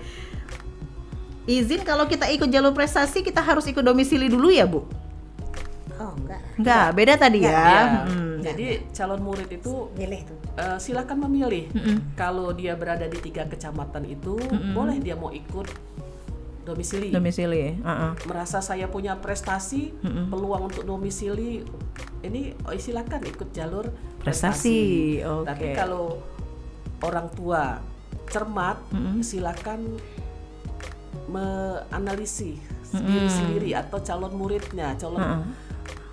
Izin kalau kita ikut jalur prestasi kita harus ikut domisili dulu ya Bu? Oh, enggak. Enggak, beda tadi ya. Iya. Hmm. Jadi calon murid itu Milih tuh. silakan memilih. Kalau dia berada di 3 kecamatan itu, boleh dia mau ikut domisili. Domisili. Merasa saya punya prestasi, peluang untuk domisili, ini silakan ikut jalur Prestasi, oke. Tapi kalau orang tua cermat, silakan menganalisis diri sendiri atau calon muridnya,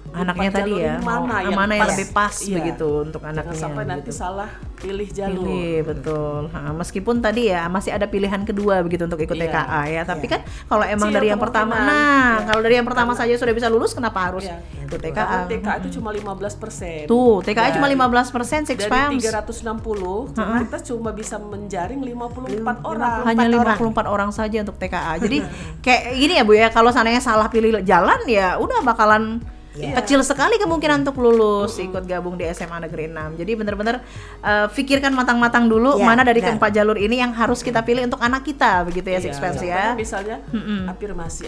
Anaknya 4 tadi jalur ya, ini mana yang pas. lebih pas Iya. begitu untuk anaknya. Jangan sampai nanti gitu. salah pilih jalur. Pilih, betul. Meskipun tadi ya masih ada pilihan kedua begitu untuk ikut Iya. TKA ya. Tapi kan kalau emang Kecil dari yang pertama, kemungkinan. kalau dari yang pertama saja sudah bisa lulus, kenapa harus Iya. ikut Karena TKA? TKA itu cuma 15%. Tuh, TKA cuma Dari- 15% six Dari fams. 360, kita cuma bisa menjaring 54 orang. Hanya 54 orang saja untuk TKA. Jadi kayak gini ya Bu ya, kalau seandainya salah pilih jalan ya udah bakalan kecil sekali kemungkinan untuk lulus ikut gabung di SMA Negeri 6. Jadi benar-benar pikirkan matang-matang dulu Ya, mana dari benar. keempat jalur ini yang harus kita pilih untuk anak kita begitu ya, Iya, six fams contohnya ya. Misalnya afirmasi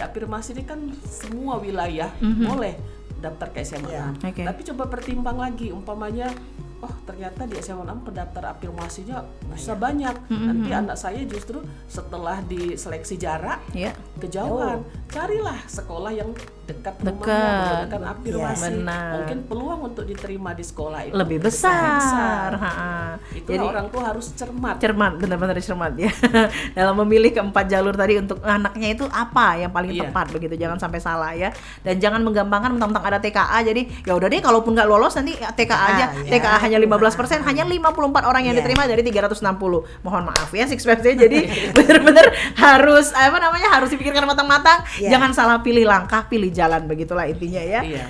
ini kan semua wilayah boleh daftar ke SMA 6. Oke. Tapi coba pertimbang lagi, umpamanya oh ternyata di SMA 6 pendaftar afirmasinya bisa banyak. Nanti anak saya justru setelah diseleksi jarak Ya. kejauhan, carilah sekolah yang dekat Dekat. rumahnya menggunakan afirmasi. benar. Mungkin peluang untuk diterima di sekolah itu Lebih besar. Ha-ha. Itulah Jadi orang tua harus cermat. cermat, benar-benar cermat ya dalam memilih keempat jalur tadi untuk anaknya itu apa yang paling Iya. tepat begitu, jangan sampai salah ya. Dan jangan menggampangkan mentang-mentang ada TKA jadi ya udah deh kalaupun nggak lolos nanti TKA aja. ya. TKA hanya 15%, hanya 54 orang yang Iya. diterima dari 360. Mohon maaf ya six fams ya. Jadi benar-benar harus harus dipikirkan matang-matang. Iya. Jangan salah pilih langkah, pilih jalan, begitulah intinya ya. Iya.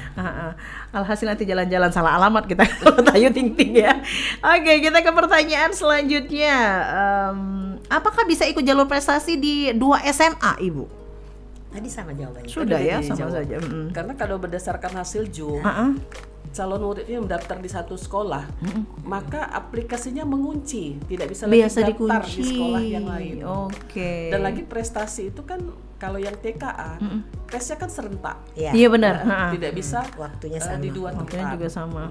Alhasil nanti jalan-jalan salah alamat kita kalau Tayu Ting Ting ya. Oke, kita ke pertanyaan selanjutnya. Apakah bisa ikut jalur prestasi di 2 SMA, Ibu? Tadi sama jawabannya. Sudah ya, dijawab. sama saja. Karena kalau berdasarkan hasil JUM, calon muridnya yang mendaftar di satu sekolah, maka aplikasinya mengunci, tidak bisa lagi Biasa daftar dikunci. di sekolah yang lain. Oke. Dan lagi prestasi itu kan kalau yang TKA, tesnya kan serentak, Iya benar. tidak bisa Waktunya di sama. 2 Waktunya tempat. juga sama.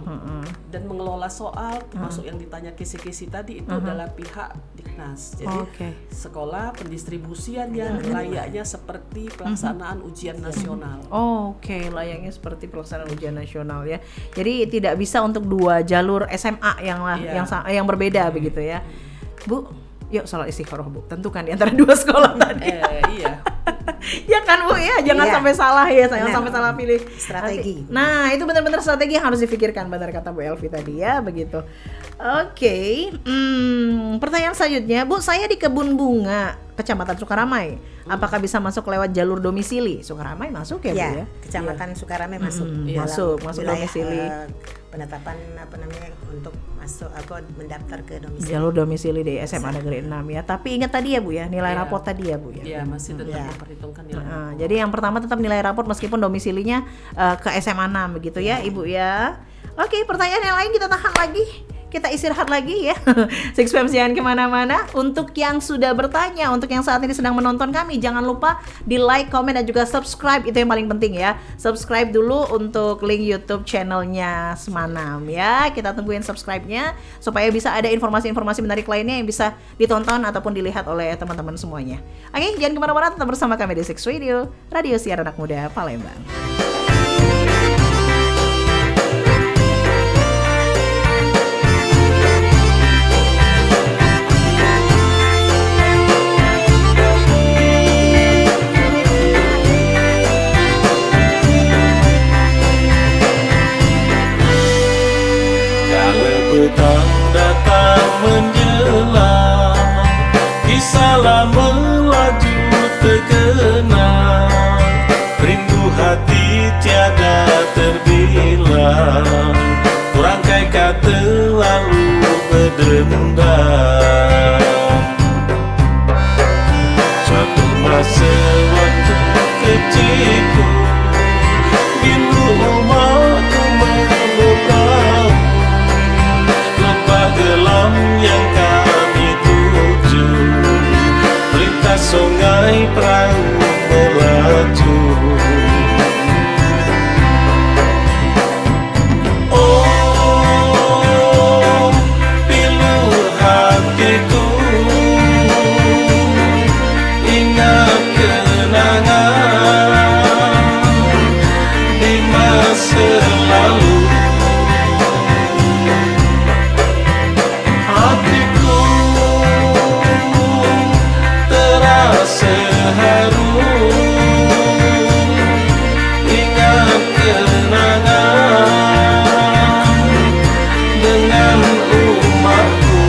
Dan mengelola soal, termasuk yang ditanya kisi-kisi tadi itu adalah pihak Diknas. Jadi Oke. sekolah pendistribusiannya layaknya seperti pelaksanaan ujian nasional. Oke, layaknya seperti pelaksanaan ujian nasional ya. Jadi tidak bisa untuk 2 jalur SMA Iya. yang berbeda begitu ya. Bu, yuk salat istikharah Bu. Tentukan di antara 2 sekolah tadi. Iya. Ya kan Bu ya, jangan Iya. sampai salah ya, jangan Benar. sampai salah pilih Strategi. Nah, itu benar-benar strategi yang harus dipikirkan, benar kata Bu Elvi tadi ya, begitu. Oke, pertanyaan selanjutnya, Bu, saya di Kebun Bunga, Kecamatan Sukaramai. Apakah bisa masuk lewat jalur domisili? Sukaramai masuk ya, Bu Ya, ya? Kecamatan Sukaramai masuk. Iya. dalam Masuk wilayah, domisili. Penetapan apa namanya untuk masuk aku mendaftar ke domisili. Jalur domisili di SMA Negeri 6 ya. Tapi ingat tadi ya Bu ya, nilai Iya. raport tadi ya Bu ya. Ya masih tetap Ya. memperhitungkan nilai. Jadi yang pertama tetap nilai raport meskipun domisilinya ke SMA 6 begitu ya Ibu ya. Oke, pertanyaan yang lain kita tahan lagi. Kita istirahat lagi ya. Six Fams jangan kemana-mana. Untuk yang sudah bertanya, untuk yang saat ini sedang menonton kami, jangan lupa di like, komen, dan juga subscribe. Itu yang paling penting ya. Subscribe dulu untuk link YouTube channelnya Semanam ya. Kita tungguin subscribe-nya supaya bisa ada informasi-informasi menarik lainnya yang bisa ditonton ataupun dilihat oleh teman-teman semuanya. Oke, jangan kemana-mana, tetap bersama kami di Six Radio, Radio Siar Anak Muda Palembang. Kala petang datang menjelang, kisah lama laju terkenang, rindu hati tiada terbilang, kurangkai kata lalu berdendam. Suatu masa waktu kecilku, bilu umatku memberitahu lembah gelam yang kami tuju, melintas sungai perahu melaju. Oh, pilu hatiku, ingat kenangan di masa lalu. Hatiku terasa haru, ingat kenangan dengan umatku.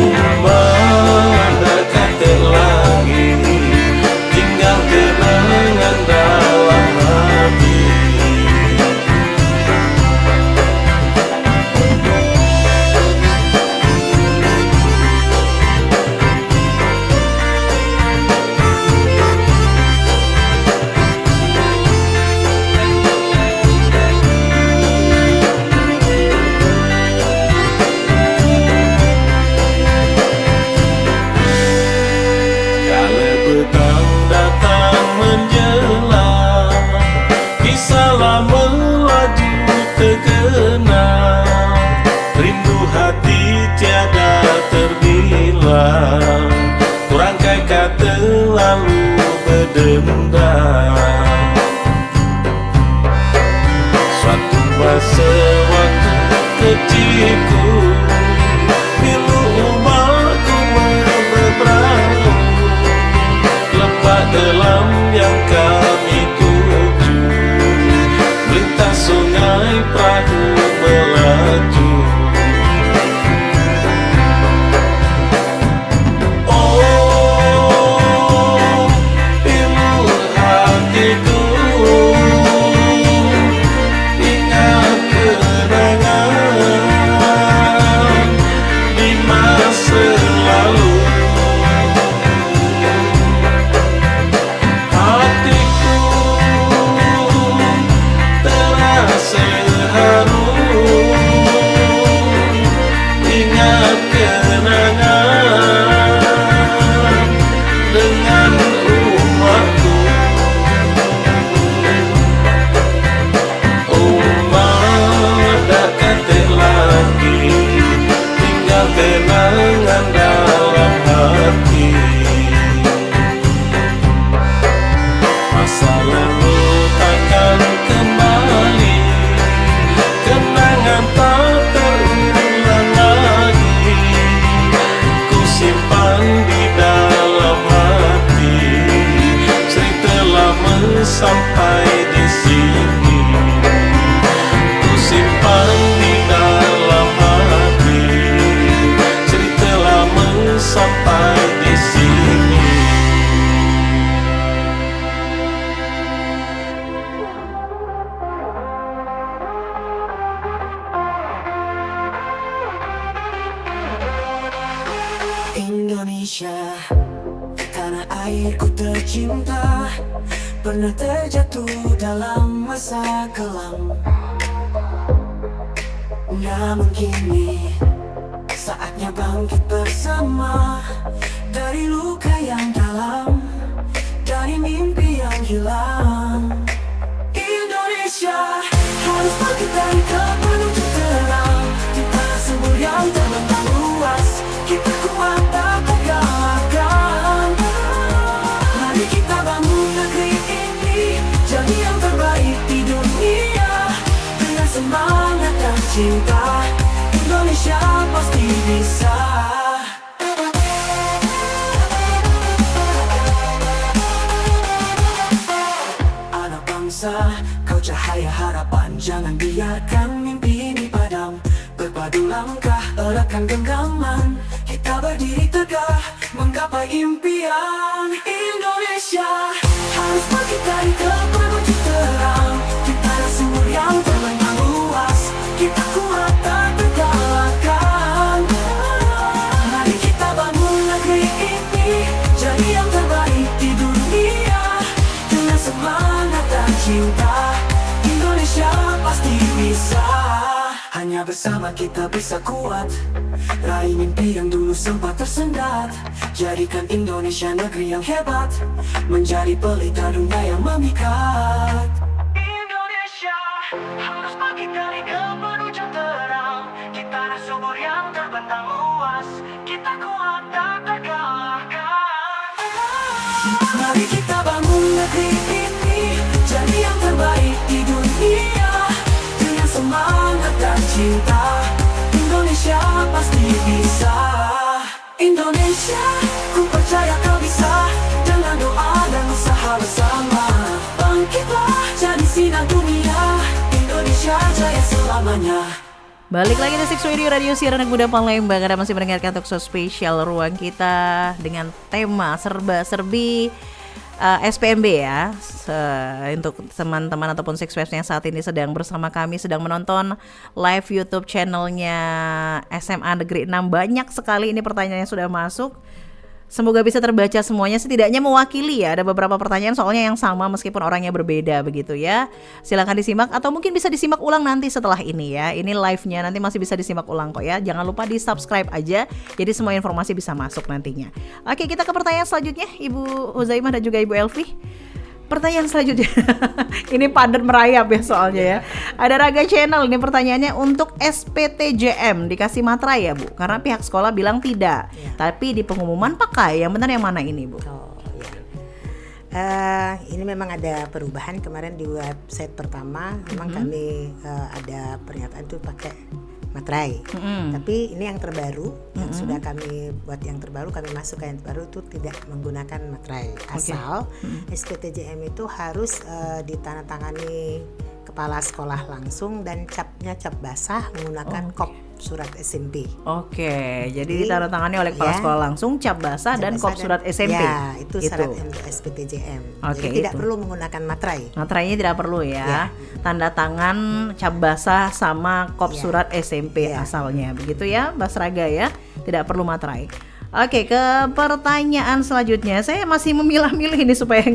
Umat kata lagi, tinggal kenangan dalam hati. Kala petang datang menjelang, kisah lama laju terkenang, rindu hati tiada terbilang, kurangkai kata lalu berdendam. Suatu masa waktu kecilku, bilu umatku memberitahu lembah gelam yang kami tuju, melintas sungai perahu melaju. Oh, pilu hatiku, ingat kenangan Indonesia, tanah airku tercinta, pernah terjatuh dalam masa kelam. Namun kini saatnya bangkit bersama, dari luka yang dalam, dari mimpi yang hilang. Indonesia harus bangkit dari gelap menuju terang, di tanah subur yang terbentang luas, kita kuat tak terkalahkan. Mari kita bangun negeri ini jadi yang terbaik di dunia, dengan semangat dan cinta, Indonesia pasti bisa. Anak bangsa, kau cahaya harapan, jangan biarkan mimpi ini padam. Berpadu langkah, eratkan genggaman, kita berdiri tegak, menggapai impian. Indonesia harus bangkit dari gelap menuju terang, di tanah subur yang terbentang luas, kita kuat tak terkalahkan. Mari kita bangun negeri ini jadi yang terbaik di dunia, dengan semangat dan cinta, Indonesia pasti bisa. Hanya bersama kita bisa kuat, raih mimpi yang dulu sempat tersendat, jadikan Indonesia negeri yang hebat, menjadi pelita dunia yang memikat. Indonesia harus bangkit dari gelap menuju terang, di tanah subur yang terbentang luas, kita kuat tak terkalahkan. Mari kita bangun negeri ini jadi yang terbaik di dunia, dengan semangat dan cinta, Indonesia pasti bisa. Indonesia, ku percaya kau bisa, dengan doa dan usaha bersama. Bangkitlah jadi sinar dunia, Indonesia jaya selamanya. Balik lagi di Six Radio siaran anak muda Palembang. Anda masih mendengarkan talk show spesial Ruang Kita dengan tema serba-serbi SPMB ya. Untuk teman-teman ataupun Six Waves yang saat ini sedang bersama kami, sedang menonton live YouTube channelnya SMA Negeri 6. Banyak sekali ini pertanyaan yang sudah masuk. Semoga bisa terbaca semuanya, setidaknya mewakili ya. Ada beberapa pertanyaan soalnya yang sama meskipun orangnya berbeda begitu ya. Silakan disimak atau mungkin bisa disimak ulang nanti setelah ini ya. Ini live-nya nanti masih bisa disimak ulang kok ya. Jangan lupa di-subscribe aja, jadi semua informasi bisa masuk nantinya. Oke, kita ke pertanyaan selanjutnya Ibu Huzaimah dan juga Ibu Elvi. Pertanyaan selanjutnya ini padat merayap ya soalnya ya. Ada Raga Channel, ini pertanyaannya untuk SPTJM dikasih materai ya Bu? Karena pihak sekolah bilang tidak, tapi di pengumuman pakai. Yang benar yang mana ini Bu? Oh ya. Ini memang ada perubahan kemarin di website pertama. Memang kami ada pernyataan itu pakai materai. Tapi ini yang terbaru, yang sudah kami buat yang terbaru, kami masuk ke yang terbaru itu tidak menggunakan materai. Asal SPTJM itu harus ditandatangani kepala sekolah langsung dan capnya cap basah menggunakan kop surat SMP. Oke, jadi ditandatangani oleh kepala sekolah langsung, cap basah dan kop surat SMP. Ya, itu syarat untuk SPTJM. Oke, jadi tidak perlu menggunakan materai. Materainya tidak perlu ya. Tanda tangan, cap basah sama kop surat SMP asalnya. Begitu ya, Mas Raga ya. Tidak perlu materai. Oke, ke pertanyaan selanjutnya. Saya masih memilah-milih ini supaya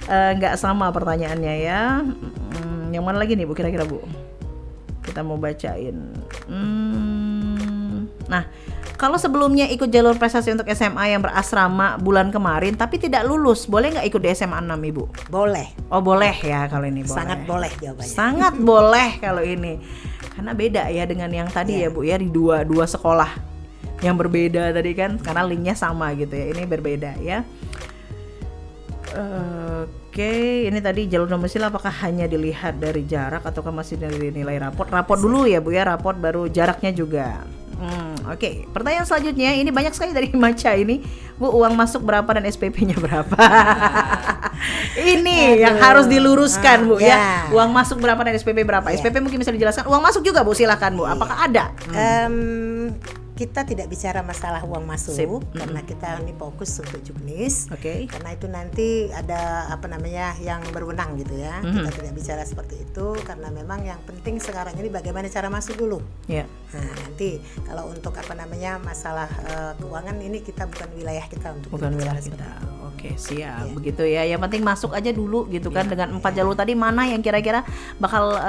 nggak sama pertanyaannya ya. Yang mana lagi nih Bu kira-kira Bu? Kita mau bacain. Nah, kalau sebelumnya ikut jalur prestasi untuk SMA yang berasrama bulan kemarin tapi tidak lulus, boleh nggak ikut di SMA 6 Ibu? Boleh. Oh boleh ya kalau ini boleh. Sangat boleh jawabannya. Sangat boleh kalau ini. Karena beda ya dengan yang tadi ya Bu ya, di dua sekolah yang berbeda tadi kan, karena linknya sama gitu ya. Ini berbeda ya. Oke, ini tadi jalur domisili apakah hanya dilihat dari jarak ataukah masih dari nilai raport? Raport dulu ya Bu ya, raport baru jaraknya juga. Oke, pertanyaan selanjutnya ini banyak sekali dari Maca ini. Bu, uang masuk berapa dan SPP-nya berapa? Ini yang harus diluruskan Bu ya. Uang masuk berapa dan SPP berapa? SPP mungkin bisa dijelaskan. Uang masuk juga Bu, silakan Bu. Apakah ada? kita tidak bicara masalah uang masuk Sip. karena kita ini fokus untuk juknis. Oke. Karena itu nanti ada yang berwenang gitu ya. Kita tidak bicara seperti itu karena memang yang penting sekarang ini bagaimana cara masuk dulu. Ya. Nah, nanti kalau untuk masalah keuangan ini kita bukan wilayah kita untuk Bukan berbicara wilayah kita. seperti itu. Oke, siap. Begitu ya. Yang penting masuk aja dulu gitu kan dengan 4 jalur tadi mana yang kira-kira bakal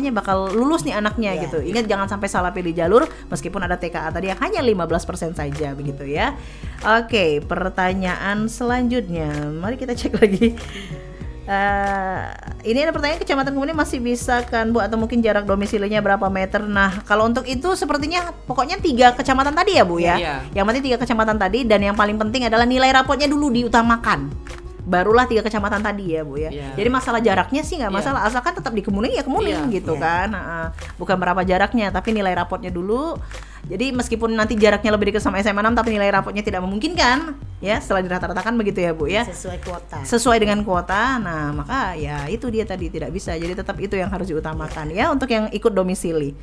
bakal lulus nih anaknya gitu. Ingat jangan sampai salah pilih jalur meskipun ada TKA tadi yang hanya 15% saja begitu ya. Oke, pertanyaan selanjutnya. Mari kita cek lagi. Ini ada pertanyaan kecamatan kemudian masih bisa kan Bu atau mungkin jarak domisilinya berapa meter. Nah kalau untuk itu sepertinya pokoknya 3 kecamatan tadi ya Bu ya. Iya. Yang penting 3 kecamatan tadi dan yang paling penting adalah nilai rapotnya dulu diutamakan. Barulah 3 kecamatan tadi ya Bu ya. Iya. Jadi masalah jaraknya sih nggak Iya. masalah asalkan tetap di Kemuning ya Kemuning gitu kan. Bukan berapa jaraknya tapi nilai rapotnya dulu. Jadi meskipun nanti jaraknya lebih dekat sama SMA 6 tapi nilai rapotnya tidak memungkinkan ya setelah dirata-ratakan begitu ya Bu ya. Sesuai kuota. Sesuai dengan kuota. Nah, maka ya itu dia tadi tidak bisa. Jadi tetap itu yang harus diutamakan ya untuk yang ikut domisili.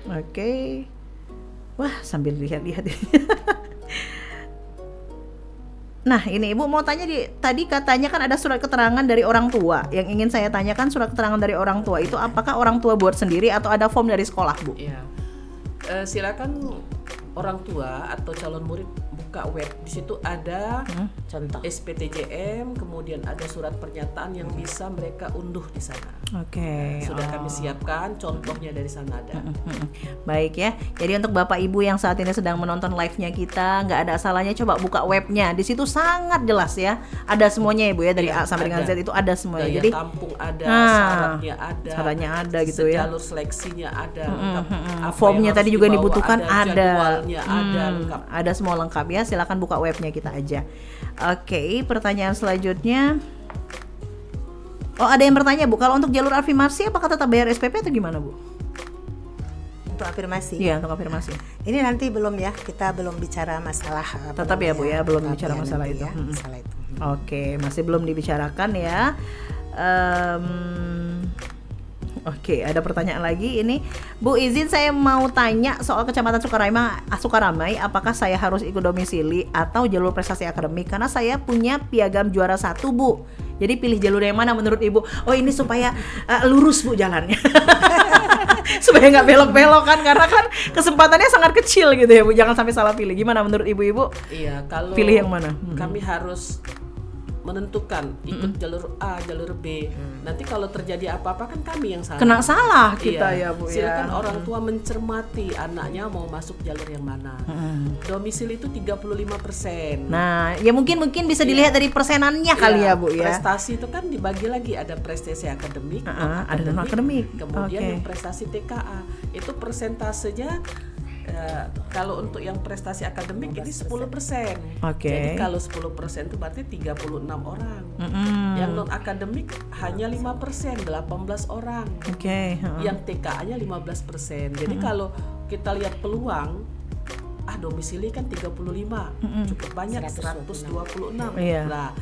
Oke. Wah, sambil lihat-lihat. Nah, ini Ibu mau tanya tadi katanya kan ada surat keterangan dari orang tua. Yang ingin saya tanyakan surat keterangan dari orang tua itu apakah orang tua buat sendiri atau ada form dari sekolah, Bu? Iya. Silakan orang tua atau calon murid buka web. Di situ ada Contoh. SPTJM, kemudian ada surat pernyataan yang bisa mereka unduh di sana. Oke. Sudah kami siapkan, contohnya dari sana ada. Baik ya. Jadi untuk Bapak Ibu yang saat ini sedang menonton live-nya kita, nggak ada salahnya coba buka webnya. Di situ sangat jelas ya. Ada semuanya ya Bu ya dari A sampai dengan Z itu ada semuanya. Daya Jadi tampung ada, syaratnya ada, syaratnya ada gitu ya. Jalur seleksinya ada, lengkap. Apa Formnya yang tadi harus juga dibawa dibutuhkan ada. Jadwalnya ada, lengkap. Ada semua lengkap ya. Silakan buka webnya kita aja. Oke, pertanyaan selanjutnya. Oh, ada yang bertanya Bu, kalau untuk jalur afirmasi apakah tetap bayar SPP atau gimana Bu? Untuk afirmasi. Iya, untuk afirmasi. Ini nanti belum ya, kita belum bicara masalah Tetap ya Bu ya, belum tetap bicara ya masalah nanti itu. ya, masalah itu. Oke, masih belum dibicarakan ya. Oke, ada pertanyaan lagi ini. Bu, izin saya mau tanya soal Kecamatan Sukaramai, apakah saya harus ikut domisili atau jalur prestasi akademik? Karena saya punya piagam juara 1, Bu. Jadi pilih jalur yang mana menurut Ibu? Oh, ini supaya lurus Bu jalannya. Supaya nggak belok-belok kan, karena kan kesempatannya sangat kecil gitu ya Bu. Jangan sampai salah pilih. Gimana menurut Ibu? Iya, kalau Pilih yang mana? Kami harus menentukan ikut jalur A, jalur B. Nanti kalau terjadi apa-apa kan kami yang salah. Kena salah kita ya Bu ya. Silakan orang tua mencermati anaknya mau masuk jalur yang mana. Domisili itu 35%. Nah, ya mungkin bisa dilihat dari persenannya kali ya Bu ya. Prestasi itu kan dibagi lagi, ada prestasi akademik, ada non akademik. kemudian Oke. yang prestasi TKA. Itu persentasenya kalau untuk yang prestasi akademik ini 10%. Oke. Jadi kalau 10% itu berarti 36 orang. Yang non akademik hanya 5%, 18 orang. Oke. Yang TKA-nya 15%. Jadi kalau kita lihat peluang, domisili kan 35, cukup banyak 126. Iya. Nah,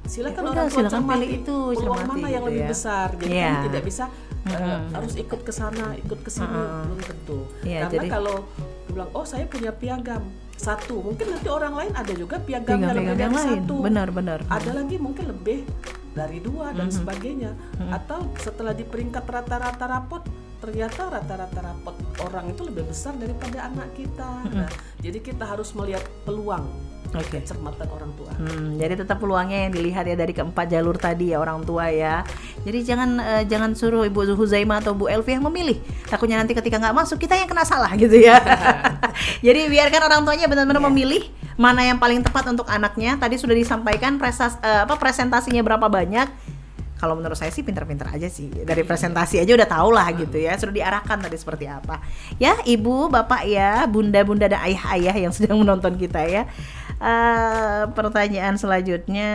silakan Ya orang udah, tua silakan cermati pilih itu, peluang cermati mana yang gitu lebih ya. besar. Jadi Iya. kan tidak bisa harus ikut ke sana, ikut ke sini, belum tentu. Iya, Karena jadi- kalau bilang, oh saya punya piagam 1, mungkin nanti orang lain ada juga piagamnya lebih Piagam yang dari lain. 1. Benar. Ada lagi mungkin lebih dari 2 dan sebagainya. Atau setelah di peringkat rata-rata rapot, ternyata rata-rata rapot orang itu lebih besar daripada anak kita. Nah, jadi kita harus melihat peluang, Oke. kecermatan orang tua. Jadi tetap peluangnya yang dilihat ya dari keempat jalur tadi ya orang tua ya. Jadi jangan suruh Ibu Huzaimah atau Bu Elvi yang memilih. Takutnya nanti ketika nggak masuk kita yang kena salah gitu ya. Jadi biarkan orang tuanya benar-benar memilih mana yang paling tepat untuk anaknya. Tadi sudah disampaikan presentasinya berapa banyak. Kalau menurut saya sih pintar-pintar aja sih. Dari presentasi aja udah tahu lah gitu ya. Sudah diarahkan tadi seperti apa. Ya, Ibu, Bapak ya, Bunda-bunda dan ayah-ayah yang sedang menonton kita ya. Pertanyaan selanjutnya.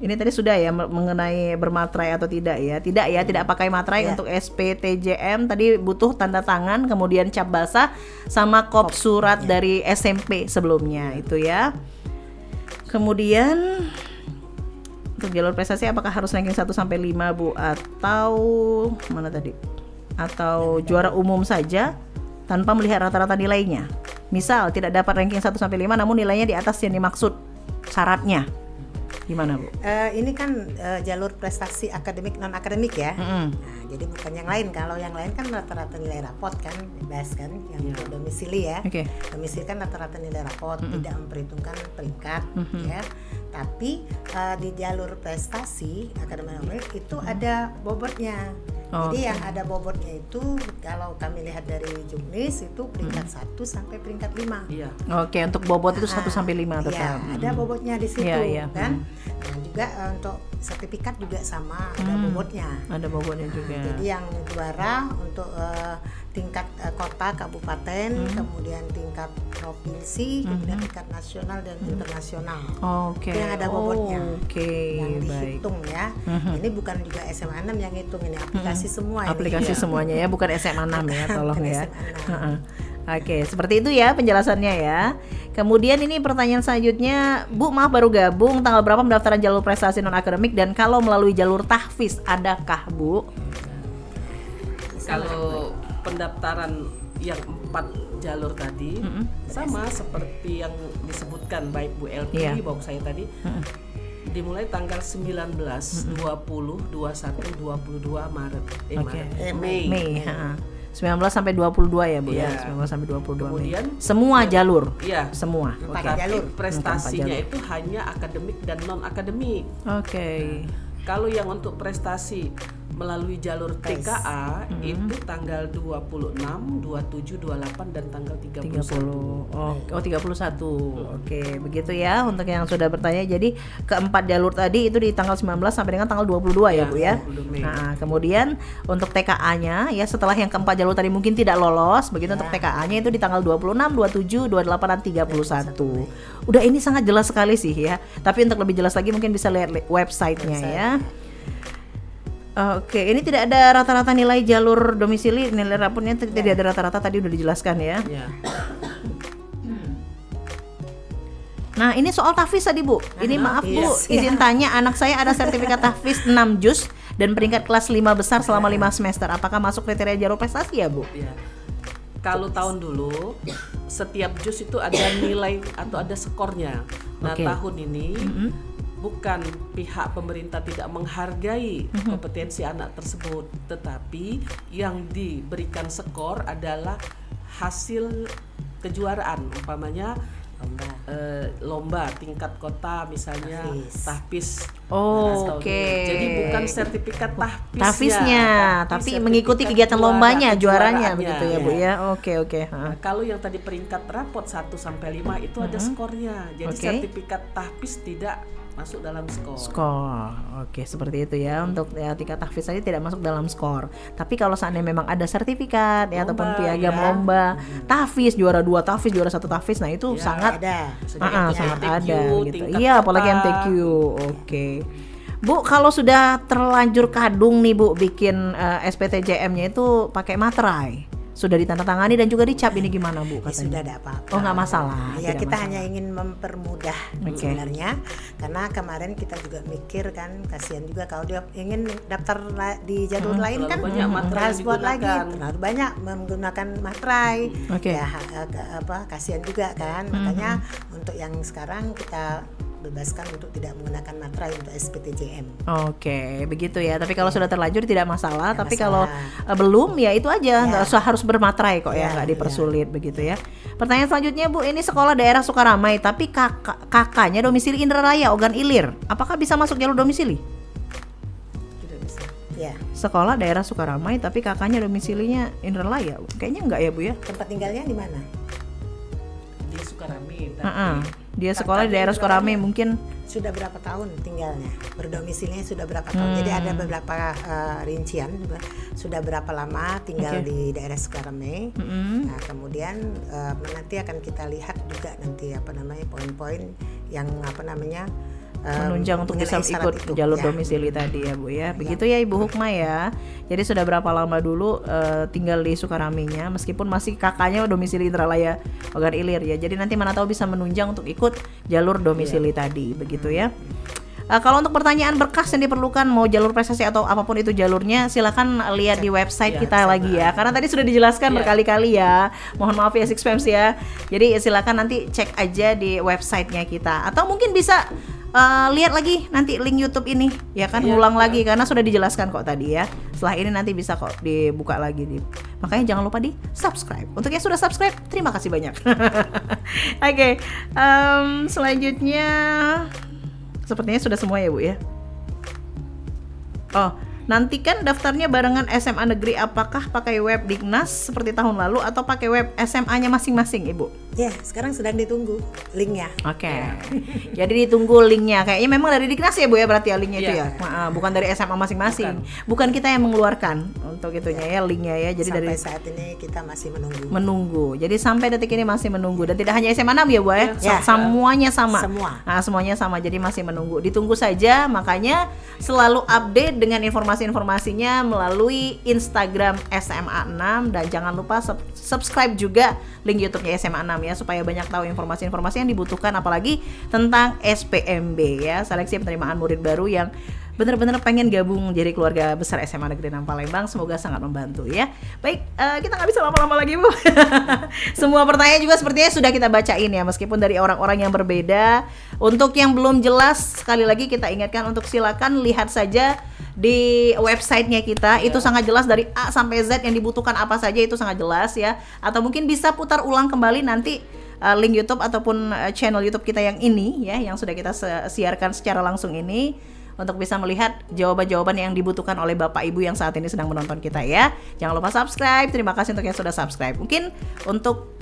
Ini tadi sudah ya mengenai bermaterai atau tidak ya. Tidak ya, tidak pakai materai untuk SPTJM. Tadi butuh tanda tangan, kemudian cap basah sama kop surat dari SMP sebelumnya itu ya. Kemudian untuk jalur prestasi apakah harus ranking 1 sampai 5 Bu atau mana tadi? atau juara umum saja tanpa melihat rata-rata nilainya. Misal tidak dapat ranking 1 sampai 5 namun nilainya di atas yang dimaksud syaratnya. Gimana, Bu? Ini kan jalur prestasi akademik non akademik ya. Nah, jadi bukan yang lain. Kalau yang lain kan rata-rata nilai raport kan, bebas kan, yang domisili ya. Domisili kan rata-rata nilai raport, tidak memperhitungkan peringkat ya. Tapi di jalur prestasi akademik itu ada bobotnya. Jadi yang ada bobotnya itu kalau kami lihat dari Juknis itu peringkat 1 sampai peringkat 5. Iya. Oke, untuk bobot itu 1 sampai 5 tetap. Iya, ada bobotnya di situ kan. Nah, juga untuk sertifikat juga sama ada bobotnya. Ada bobotnya juga. Jadi yang juara untuk tingkat kota, kabupaten, kemudian tingkat provinsi, kemudian tingkat nasional dan internasional. Oke. Itu yang ada bobotnya. Oke, yang baik. dihitung ya. Ini bukan juga SMA 6 yang hitung, ini aplikasi semua. Aplikasi ini. semuanya ya, bukan SMA 6 ya, tolong Bukan ya. SMA 6. Oke, seperti itu ya penjelasannya ya. Kemudian ini pertanyaan selanjutnya, Bu, maaf baru gabung, tanggal berapa pendaftaran jalur prestasi non akademik dan kalau melalui jalur tahfiz adakah, Bu? Kalau pendaftaran yang 4 jalur tadi sama seperti yang disebutkan baik Bu Elvi maupun saya tadi, dimulai tanggal 19, 20, 21, 22 Maret. Mei. 19 sampai 22 ya, Bu ya. 19 sampai 22 Kemudian Mei. Semua jalur. Iya. Semua. Tapi prestasinya itu hanya akademik dan non akademik. Oke. Kalau yang untuk prestasi melalui jalur TKA itu tanggal 26, 27, 28 dan tanggal 31. Oh, 31. Oke, begitu ya untuk yang sudah bertanya. Jadi keempat jalur tadi itu di tanggal 19 sampai dengan tanggal 22 ya, Bu ya. 20 Mei. Nah, kemudian untuk TKA-nya ya setelah yang keempat jalur tadi mungkin tidak lolos, begitu untuk TKA-nya itu di tanggal 26, 27, 28 dan 31. Udah ini sangat jelas sekali sih ya. Tapi untuk lebih jelas lagi mungkin bisa lihat website-nya ya. Oke, ini tidak ada rata-rata nilai jalur domisili, nilai raportnya tidak ada rata-rata, tadi udah dijelaskan ya. Nah, ini soal tahfiz tadi, Bu. Ini maaf Bu, izin tanya, anak saya ada sertifikat tahfiz 6 juz dan peringkat kelas 5 besar selama 5 semester. Apakah masuk kriteria jalur prestasi ya, Bu? Ya. Kalau tahun dulu setiap juz itu ada nilai atau ada skornya. Nah, tahun ini bukan pihak pemerintah tidak menghargai kompetensi anak tersebut, tetapi yang diberikan skor adalah hasil kejuaraan, umpamanya lomba tingkat kota misalnya tahfiz. Jadi bukan sertifikat tahfiznya, tapi mengikuti kegiatan lombanya, juaranya begitu ya, Bu ya. Oke. Nah, kalau yang tadi peringkat raport 1 sampai 5 itu ada skornya. Jadi sertifikat tahfiz tidak masuk dalam skor. Oke, seperti itu ya. Untuk ya, tingkat tahfiz saja tidak masuk dalam skor. Tapi kalau seandainya memang ada sertifikat ya ataupun piagam lomba tahfiz, juara 2 tahfiz, juara 1 tahfiz, nah itu sangat ada. Sangat ada gitu. Iya, apalagi MTQ. Oke. Bu, kalau sudah terlanjur kadung nih, Bu, bikin SPTJM-nya itu pakai materai. Sudah ditandatangani dan juga dicap, ini gimana, Bu, katanya? Sudah ada apa-apa. Oh, nggak masalah. Ya, kita masalah. hanya ingin mempermudah sebenarnya, karena kemarin kita juga mikir kan, kasihan juga kalau dia ingin daftar di jalur lain kan harus buat lagi, terlalu banyak menggunakan materai. Ya, kasihan juga kan, makanya untuk yang sekarang kita bebaskan untuk tidak menggunakan materai untuk SPTJM. Oke, begitu ya. Tapi kalau sudah terlanjur tidak masalah. Tapi kalau belum ya itu aja, nggak usah harus bermaterai kok ya, nggak dipersulit begitu ya. Pertanyaan selanjutnya, Bu, ini sekolah daerah Sukaramai tapi kakaknya domisili Indralaya, Ogan Ilir. Apakah bisa masuk jalur domisili? Tidak bisa. Ya. Sekolah daerah Sukaramai tapi kakaknya domisilinya Indralaya. Kayaknya enggak ya, Bu ya? Tempat tinggalnya di mana? Di Sukaramai. Tapi dia sekolah di daerah Sukaramai mungkin sudah berapa tahun tinggalnya, berdomisilinya sudah berapa tahun. Jadi ada beberapa rincian sudah berapa lama tinggal di daerah Sukaramai. Nah, kemudian nanti akan kita lihat juga nanti poin-poin yang menunjang untuk bisa ikut jalur domisili tadi ya, Bu ya. Begitu ya, Ibu Hukma ya. Jadi sudah berapa lama dulu tinggal di Sukaramainya, meskipun masih kakaknya domisili Indralaya, Ogan Ilir ya. Jadi nanti mana tahu bisa menunjang untuk ikut jalur domisili tadi, begitu ya. Kalau untuk pertanyaan berkas yang diperlukan mau jalur prestasi atau apapun itu jalurnya, silakan lihat di website kita lagi ya. Karena tadi sudah dijelaskan berkali-kali ya. Mohon maaf ya Six Fams ya. Jadi silakan nanti cek aja di websitenya kita. Atau mungkin bisa lihat lagi nanti link YouTube ini ya kan, ulang lagi karena sudah dijelaskan kok tadi ya. Setelah ini nanti bisa kok dibuka lagi makanya jangan lupa di subscribe. Untuk yang sudah subscribe, terima kasih banyak. Oke, selanjutnya sepertinya sudah semua ya Bu ya. Oh, nantikan daftarnya barengan SMA negeri, apakah pakai web Dignas seperti tahun lalu atau pakai web SMA-nya masing-masing Ibu? Ya, sekarang sedang ditunggu linknya. Oke. Jadi ditunggu linknya. Kayaknya memang dari Dignas ya Bu ya, berarti ya linknya itu ya. Bukan dari SMA masing-masing. Bukan kita yang mengeluarkan untuk itunya ya linknya ya. Jadi sampai dari saat ini kita masih menunggu. Menunggu. Jadi sampai detik ini masih menunggu dan tidak hanya SMA 6 ya Bu ya. Semuanya sama. Nah, semuanya sama. Jadi masih menunggu. Ditunggu saja, makanya selalu update dengan informasi-informasinya melalui Instagram SMA 6 dan jangan lupa subscribe juga link YouTube-nya SMA 6 ya, supaya banyak tahu informasi-informasi yang dibutuhkan apalagi tentang SPMB ya, seleksi penerimaan murid baru yang benar-benar pengen gabung jadi keluarga besar SMA Negeri 6 Palembang. Semoga sangat membantu ya. Baik, kita nggak bisa lama-lama lagi Bu. Semua pertanyaan juga sepertinya sudah kita bacain ya, meskipun dari orang-orang yang berbeda. Untuk yang belum jelas, sekali lagi kita ingatkan untuk silakan lihat saja di websitenya kita, itu sangat jelas dari A sampai Z yang dibutuhkan apa saja, itu sangat jelas ya. Atau mungkin bisa putar ulang kembali nanti link YouTube ataupun channel YouTube kita yang ini ya, yang sudah kita siarkan secara langsung ini, untuk bisa melihat jawaban-jawaban yang dibutuhkan oleh Bapak Ibu yang saat ini sedang menonton kita ya. Jangan lupa subscribe. Terima kasih untuk yang sudah subscribe. Mungkin untuk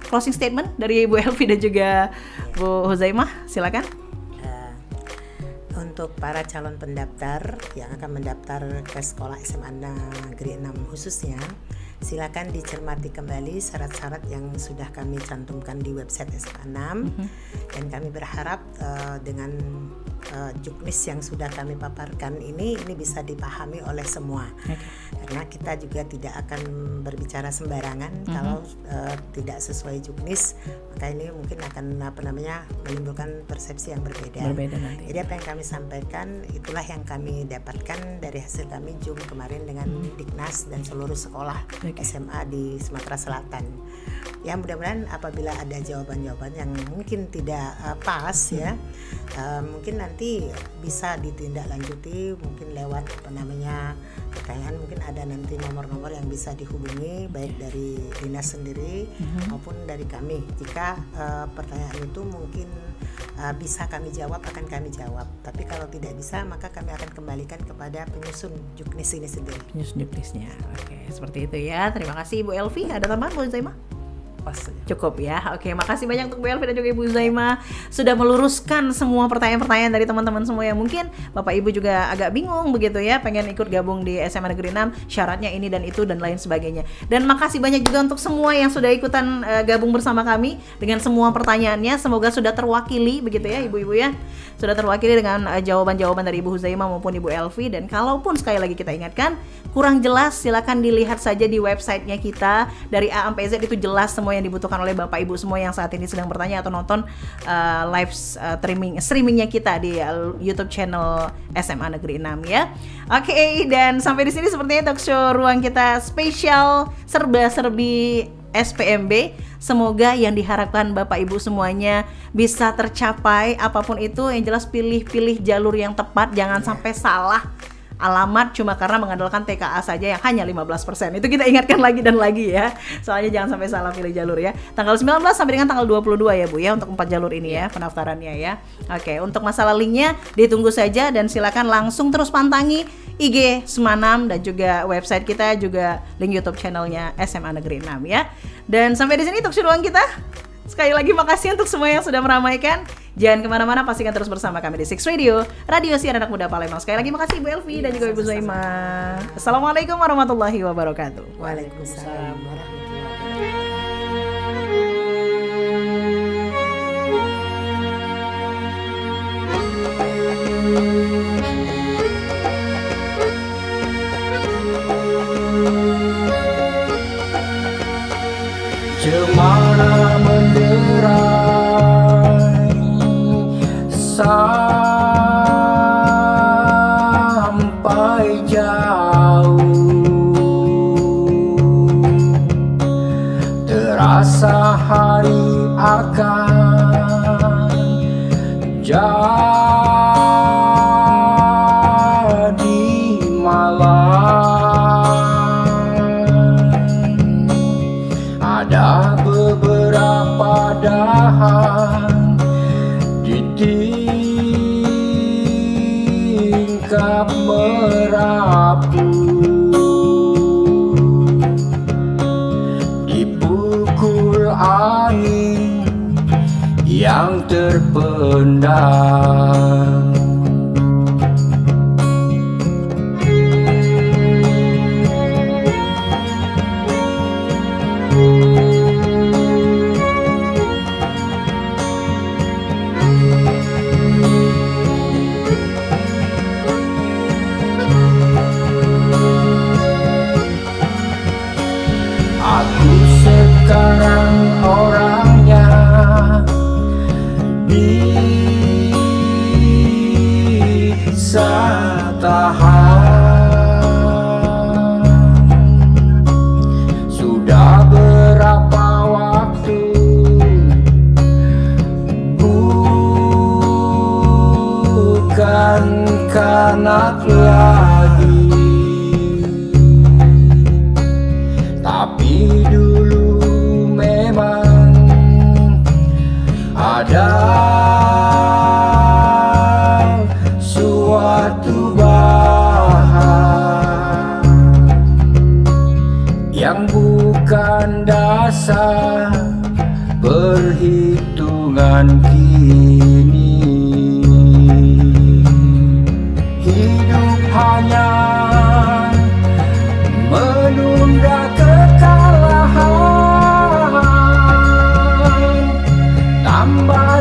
closing statement dari Bu Elvi dan juga Bu Huzaimah, silakan. Untuk para calon pendaftar yang akan mendaftar ke sekolah SMA Negeri 6 khususnya, silakan dicermati kembali syarat-syarat yang sudah kami cantumkan di website SMA 6 dan kami berharap dengan juknis yang sudah kami paparkan ini bisa dipahami oleh semua. Karena kita juga tidak akan berbicara sembarangan kalau tidak sesuai juknis, maka ini mungkin akan menimbulkan persepsi yang berbeda nanti. Jadi apa yang kami sampaikan itulah yang kami dapatkan dari hasil kami Zoom kemarin dengan Dignas dan seluruh sekolah SMA di Sumatera Selatan. Ya, mudah-mudahan apabila ada jawaban-jawaban yang mungkin tidak pas ya, mungkin nanti bisa ditindaklanjuti, mungkin lewat pertanyaan, mungkin ada nanti nomor-nomor yang bisa dihubungi baik dari dinas sendiri maupun dari kami. Jika pertanyaan itu mungkin bisa kami jawab, akan kami jawab. Tapi kalau tidak bisa, maka kami akan kembalikan kepada penyusun juknis ini sendiri. Penyusun juknisnya. Oke, seperti itu ya. Terima kasih Ibu Elvi. Ada tambahan Bu Zaimah? Pas saja. Cukup ya. Oke, makasih banyak untuk Bu Elvi dan juga Ibu Zaimah sudah meluruskan semua pertanyaan-pertanyaan dari teman-teman semua yang mungkin Bapak Ibu juga agak bingung begitu ya, pengen ikut gabung di SMA Negeri 6, syaratnya ini dan itu dan lain sebagainya. Dan makasih banyak juga untuk semua yang sudah ikutan gabung bersama kami dengan semua pertanyaannya. Semoga sudah terwakili begitu ya Ibu-ibu ya. Sudah terwakili dengan jawaban-jawaban dari Ibu Huzaimah maupun Ibu Elvi. Dan kalaupun sekali lagi kita ingatkan kurang jelas, silakan dilihat saja di websitenya kita. Dari A sampai Z itu jelas semua yang dibutuhkan oleh Bapak Ibu semua yang saat ini sedang bertanya atau nonton live streamingnya kita di YouTube channel SMA Negeri 6 ya. Oke, dan sampai di sini sepertinya talk show ruang kita spesial serba-serbi SPMB. Semoga yang diharapkan Bapak Ibu semuanya bisa tercapai, apapun itu. Yang jelas pilih jalur yang tepat, jangan sampai salah alamat cuma karena mengandalkan TKA saja yang hanya 15%. Itu kita ingatkan lagi dan lagi ya. Soalnya jangan sampai salah pilih jalur ya. Tanggal 19 sampai dengan tanggal 22 ya Bu ya, untuk 4 jalur ini ya pendaftarannya ya. Oke, untuk masalah linknya ditunggu saja dan silakan langsung terus pantangi IG Semanam dan juga website kita, juga link YouTube channelnya SMA Negeri 6 ya. Dan sampai di sini talk show ruang kita. Sekali lagi makasih untuk semua yang sudah meramaikan. Jangan kemana-mana, pastikan terus bersama kami di Six Radio, Radio Siar Anak Muda Palembang. Sekali lagi makasih Bu Elvi dan juga Ibu Zaimah. Assalamualaikum warahmatullahi wabarakatuh. Waalaikumsalam warahmatullahi Cemara menderai sikap merapu, dipukul angin yang terpendam. Aku sekarang orangnya bisa tahan. Sudah berapa waktu bukan kanak lagi, tapi dulu memang ada suatu bahan yang bukan dasar perhitungan kini. Hidup hanya menunda kekalahan, tambah